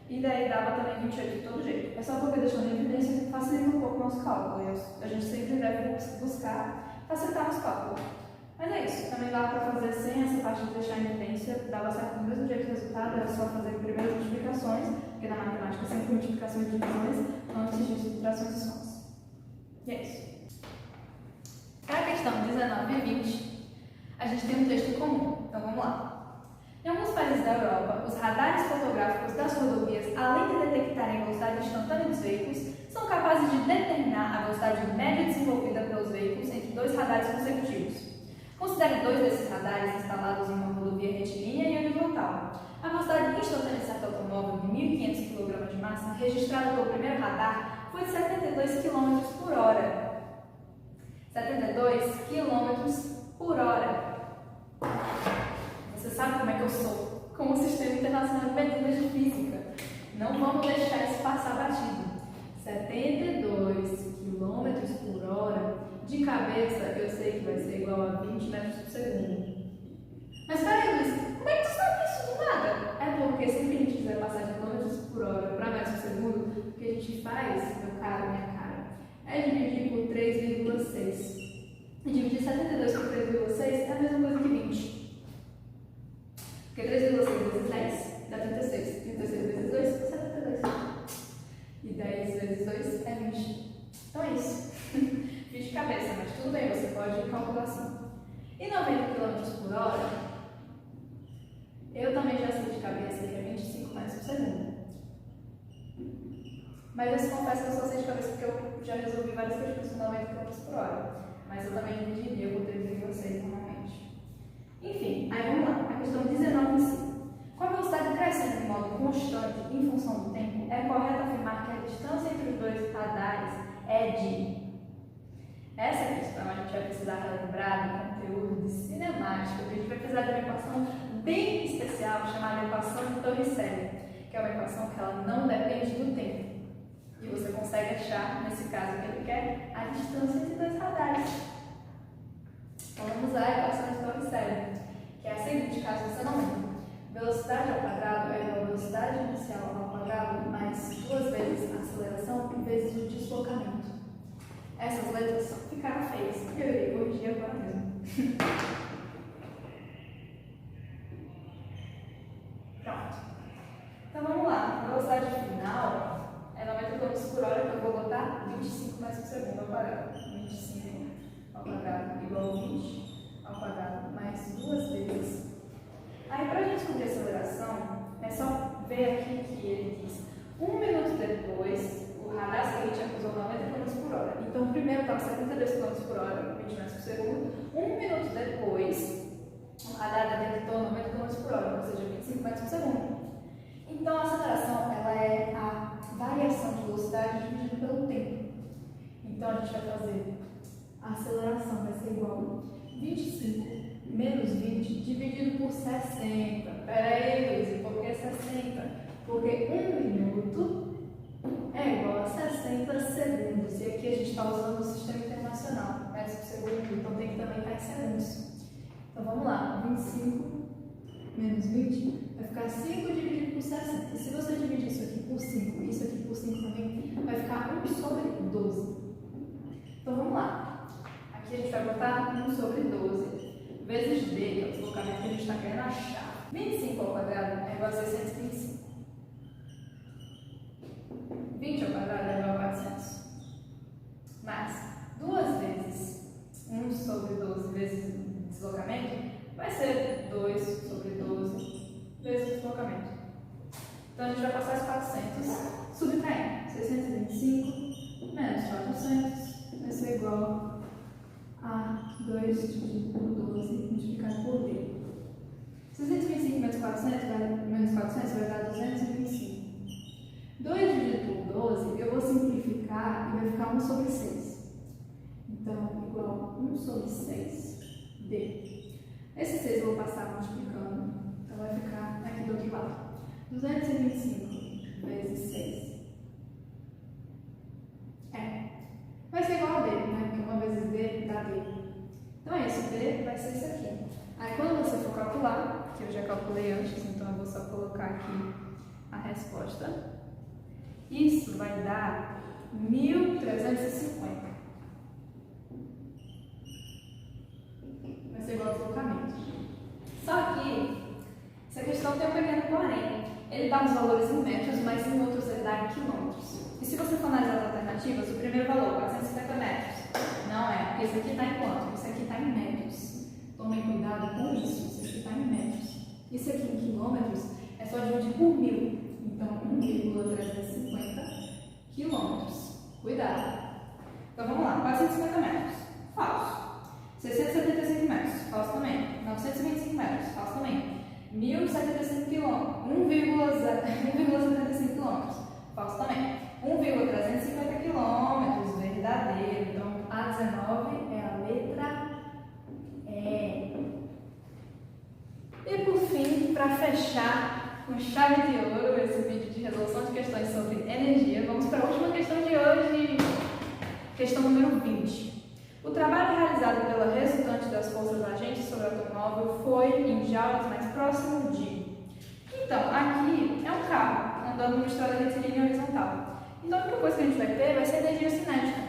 e daí dava também 28 de todo jeito. É só porque deixando em evidência que facilita um pouco o nosso cálculo. A gente sempre deve buscar facilitar nosso cálculo. Mas é isso, também dá para fazer sem essa parte de deixar em evidência, dava certo do mesmo jeito o resultado, era só fazer primeiras multiplicações, porque na matemática sempre multiplicações e divisões, antes de subtrações e somas. E é isso. Para a questão 19 e 20, a gente tem um texto comum, então vamos lá. Em alguns países da Europa, os radares fotográficos das rodovias, além de detectarem a velocidade instantânea dos veículos, são capazes de determinar a velocidade média desenvolvida pelos veículos entre dois radares consecutivos. Considere 2 desses radares instalados em uma rodovia retilínea e horizontal. A velocidade instantânea de certo automóvel de 1.500 kg de massa, registrada pelo primeiro radar, foi de 72 km por hora. 72 km por hora. Você sabe como é que eu sou com o Sistema Internacional de Medidas de Física. Não vamos deixar isso passar batido. 72 km por hora. De cabeça, eu sei que vai ser igual a 20 metros por segundo. Mas peraí, Luiz, como é que tu sabe isso do nada? É porque sempre que a gente quiser passar de quilômetros por hora para metros por segundo, o que a gente faz, meu caro, minha cara, é dividir por 3,6. E dividir 72 por 3,6 é a mesma coisa que 20. Porque 3,6 vezes 10 dá 36. 36 vezes 2 é 72. E 10 vezes 2 é 20. Então é isso. Fiz de cabeça, mas tudo bem, você pode calcular assim. E 90 km por hora, eu também já sei de cabeça que é 25 metros por segundo. Mas eu se confesso que eu só sei de cabeça porque eu já resolvi várias questões com 90 km por hora. Mas eu também dividiria por 3,6 normalmente. Enfim, aí vamos lá. A questão 19 em si. Com a velocidade crescendo de modo constante em função do tempo, é correto afirmar que a distância entre os dois radares é de... Essa questão a gente vai precisar relembrar do conteúdo de cinemática, porque a gente vai precisar de uma equação bem especial chamada equação de Torricelli, que é uma equação que ela não depende do tempo. E você consegue achar, nesse caso que ele quer, a distância entre dois radares. Então vamos usar a equação de Torricelli, que é a seguinte, caso você não lembre. Velocidade ao quadrado é igual a velocidade inicial ao quadrado mais 2 vezes a aceleração vezes o deslocamento. Essas letras ficaram feias, eu irei corrigir agora mesmo. Pronto. Então vamos lá. A velocidade final é 90 km por hora, que eu vou botar 25 metros por segundo ao quadrado. 25 ao quadrado igual a 20 ao quadrado mais 2 vezes. Aí, para a gente descobrir a aceleração, é só ver aqui que ele diz 1 minuto depois, o radar seguinte acusou 90 km por hora. Então, o primeiro estava 72 km por hora, 20 metros por segundo. 1 minuto depois, o radar detectou 90 km por hora, ou seja, 25 metros por segundo. Então, a aceleração ela é a variação de velocidade dividida pelo tempo. Então, a gente vai fazer a aceleração vai ser igual a 25 menos 20 dividido por 60. Peraí, Luiz, por que 60? Porque 1 minuto é igual a 60 segundos. E aqui a gente está usando o sistema internacional, metros por segundo, então tem que também estar em segundos. Então vamos lá, 25 menos 20 vai ficar 5 dividido por 60. E se você dividir isso aqui por 5 e isso aqui por 5 também, vai ficar 1 sobre 12. Então vamos lá. Aqui a gente vai botar 1 sobre 12 vezes D, que é o deslocamento que a gente está querendo achar. 25 ao quadrado é igual a 625. 20 ao quadrado é igual a 400. Mas 2 vezes 1 sobre 12 vezes o deslocamento vai ser 2 sobre 12 vezes o deslocamento. Então a gente vai passar os 400 subtraindo. 625 menos 400 vai ser igual a 2 dividido por 12 multiplicado por D. 625 menos 400 vai dar 225. 2 dividido por 12, eu vou simplificar e vai ficar 1 sobre 6. Então, igual a 1 sobre 6 D. Esse 6 eu vou passar multiplicando, então vai ficar aqui do outro lado. 225 vezes 6. Vai ser igual a D, né? Porque 1 vezes D dá D. Então é isso, D vai ser isso aqui. Aí quando você for calcular, que eu já calculei antes, então eu vou só colocar aqui a resposta. Isso vai dar 1.350. Vai ser igual ao deslocamento. Só que essa questão tem um pequeno porém. Ele dá os valores em metros, mas em outros ele dá em quilômetros. E se você for analisar as alternativas, o primeiro valor, 450 metros, não é, porque isso aqui está em quanto? Isso aqui está em metros. Tomem cuidado com isso, isso aqui está em metros. Isso aqui em quilômetros é só dividir por 1000. Então, 1,350 quilômetros. Cuidado. Então, vamos lá. 450 metros. Falso. 675 metros. Falso também. 925 metros. Falso também. 1.075 quilômetros. 1,75 quilômetros. Falso também. 1,350 quilômetros. Verdadeiro. Então, a 19 é a letra E. E, por fim, para fechar com chave de ouro esse vídeo de resolução de questões sobre energia, vamos para a última questão de hoje, questão número 20. O trabalho realizado pela resultante das forças agentes sobre o automóvel foi em joules mais próximo de... Então, aqui é um carro andando numa estrada retilínea horizontal. Então, a única coisa que a gente vai ter vai ser energia cinética.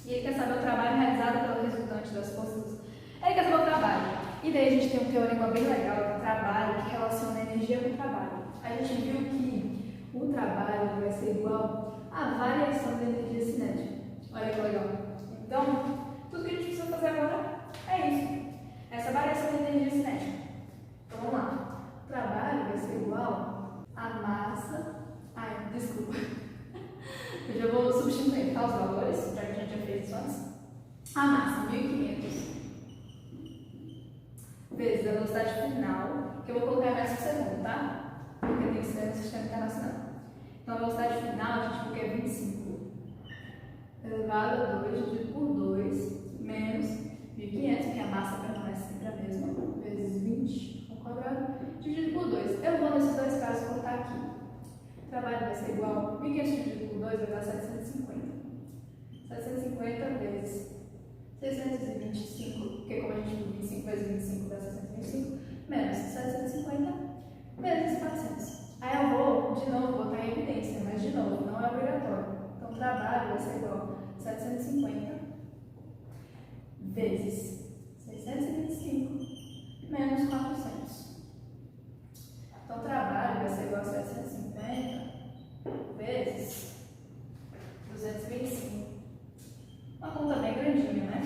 E ele quer saber o trabalho realizado pela resultante das forças... Ele quer saber o trabalho. E daí a gente tem um teorema bem legal do trabalho que relaciona a energia com o trabalho. A gente viu que o trabalho vai ser igual à variação da energia cinética. Olha que legal. Então, tudo que a gente precisa fazer agora é isso. Essa variação da energia cinética. Então, vamos lá. O trabalho vai ser igual à massa... Ai, desculpa. Eu já vou substituir os valores, já que a gente já fez isso antes. A massa, 1.500. Vezes a velocidade final, que eu vou colocar em metros por segundo, tá? Porque tem que ser no sistema internacional. Então, a velocidade final, a gente porque é 25 elevado a 2 dividido por 2 menos 1.500, que a massa permanece sempre a mesma, vezes 20 ao quadrado, dividido por 2. Eu vou, nesses dois casos, colocar aqui. O trabalho vai ser igual a 1.500 dividido por 2 vai dar 625, porque como a gente viu 25 vezes 25 dá 625, menos 750 vezes 400. Aí eu vou, de novo, botar em evidência, mas de novo, não é obrigatório. Então, o trabalho vai ser igual a 750 vezes 625 menos 400. Então, o trabalho vai ser igual a 750 vezes 225. Uma conta bem grandinha, né?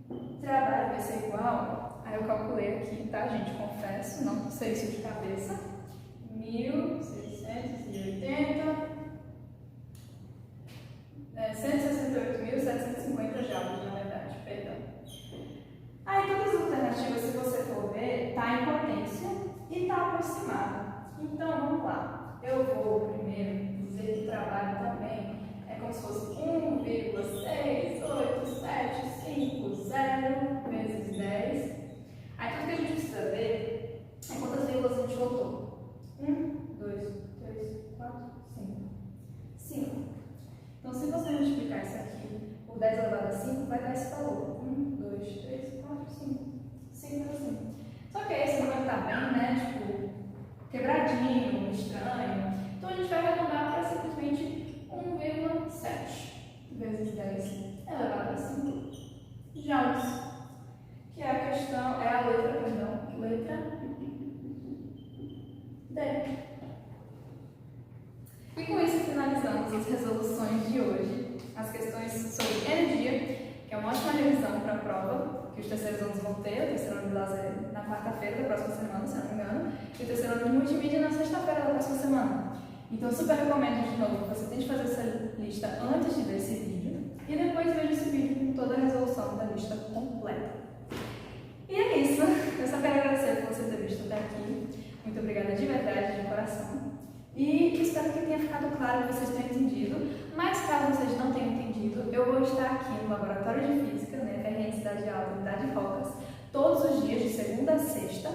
O trabalho vai ser igual, aí eu calculei aqui, tá, gente? Confesso, não sei isso de cabeça. 1.680, 168.750 joules, na verdade, perdão. Aí todas as alternativas, se você for ver, tá em potência e tá aproximada. Então, vamos lá. Eu vou primeiro dizer que o trabalho também é como se fosse 1,6875 vezes 10. Aí tudo que a gente precisa ver é quantas vírgulas a gente botou. 1, 2, 3, 4, 5. 5. Então, se você multiplicar isso aqui por 10 elevado a 5, vai dar esse valor. 1, 2, 3, 4, 5. 5 assim. Só que esse número tá bem, né? Tipo, quebradinho, estranho. Então, a gente vai arredondar para simplesmente 1,7 vezes 10 elevado a 5 joules. Que é a questão, é a letra, perdão, letra D. E com isso finalizamos as resoluções de hoje, as questões sobre energia, que é uma ótima revisão para a prova, que os terceiros anos vão ter, o terceiro ano de lazer na quarta-feira da próxima semana, se não me engano, e o terceiro ano de multimídia na sexta-feira da próxima semana. Então eu super recomendo de novo que você tente fazer essa lista antes de ver esse vídeo, e depois veja esse vídeo com toda a resolução da lista completa. E é isso, eu só quero agradecer por você ter visto até aqui, muito obrigada de verdade, de coração. E espero que tenha ficado claro, que vocês tenham entendido, mas caso vocês não tenham entendido, eu vou estar aqui no Laboratório de Física, né, FRN Cidade Alta, Unidade Rocas, todos os dias, de segunda a sexta,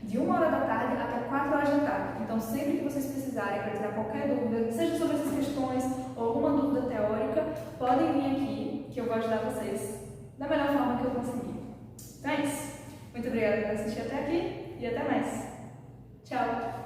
de 1 hora da tarde até 4 horas da tarde. Então, sempre que vocês precisarem para tirar qualquer dúvida, seja sobre essas questões ou alguma dúvida teórica, podem vir aqui, que eu vou ajudar vocês da melhor forma que eu conseguir. Então é isso. Muito obrigada por assistir até aqui e até mais. Tchau!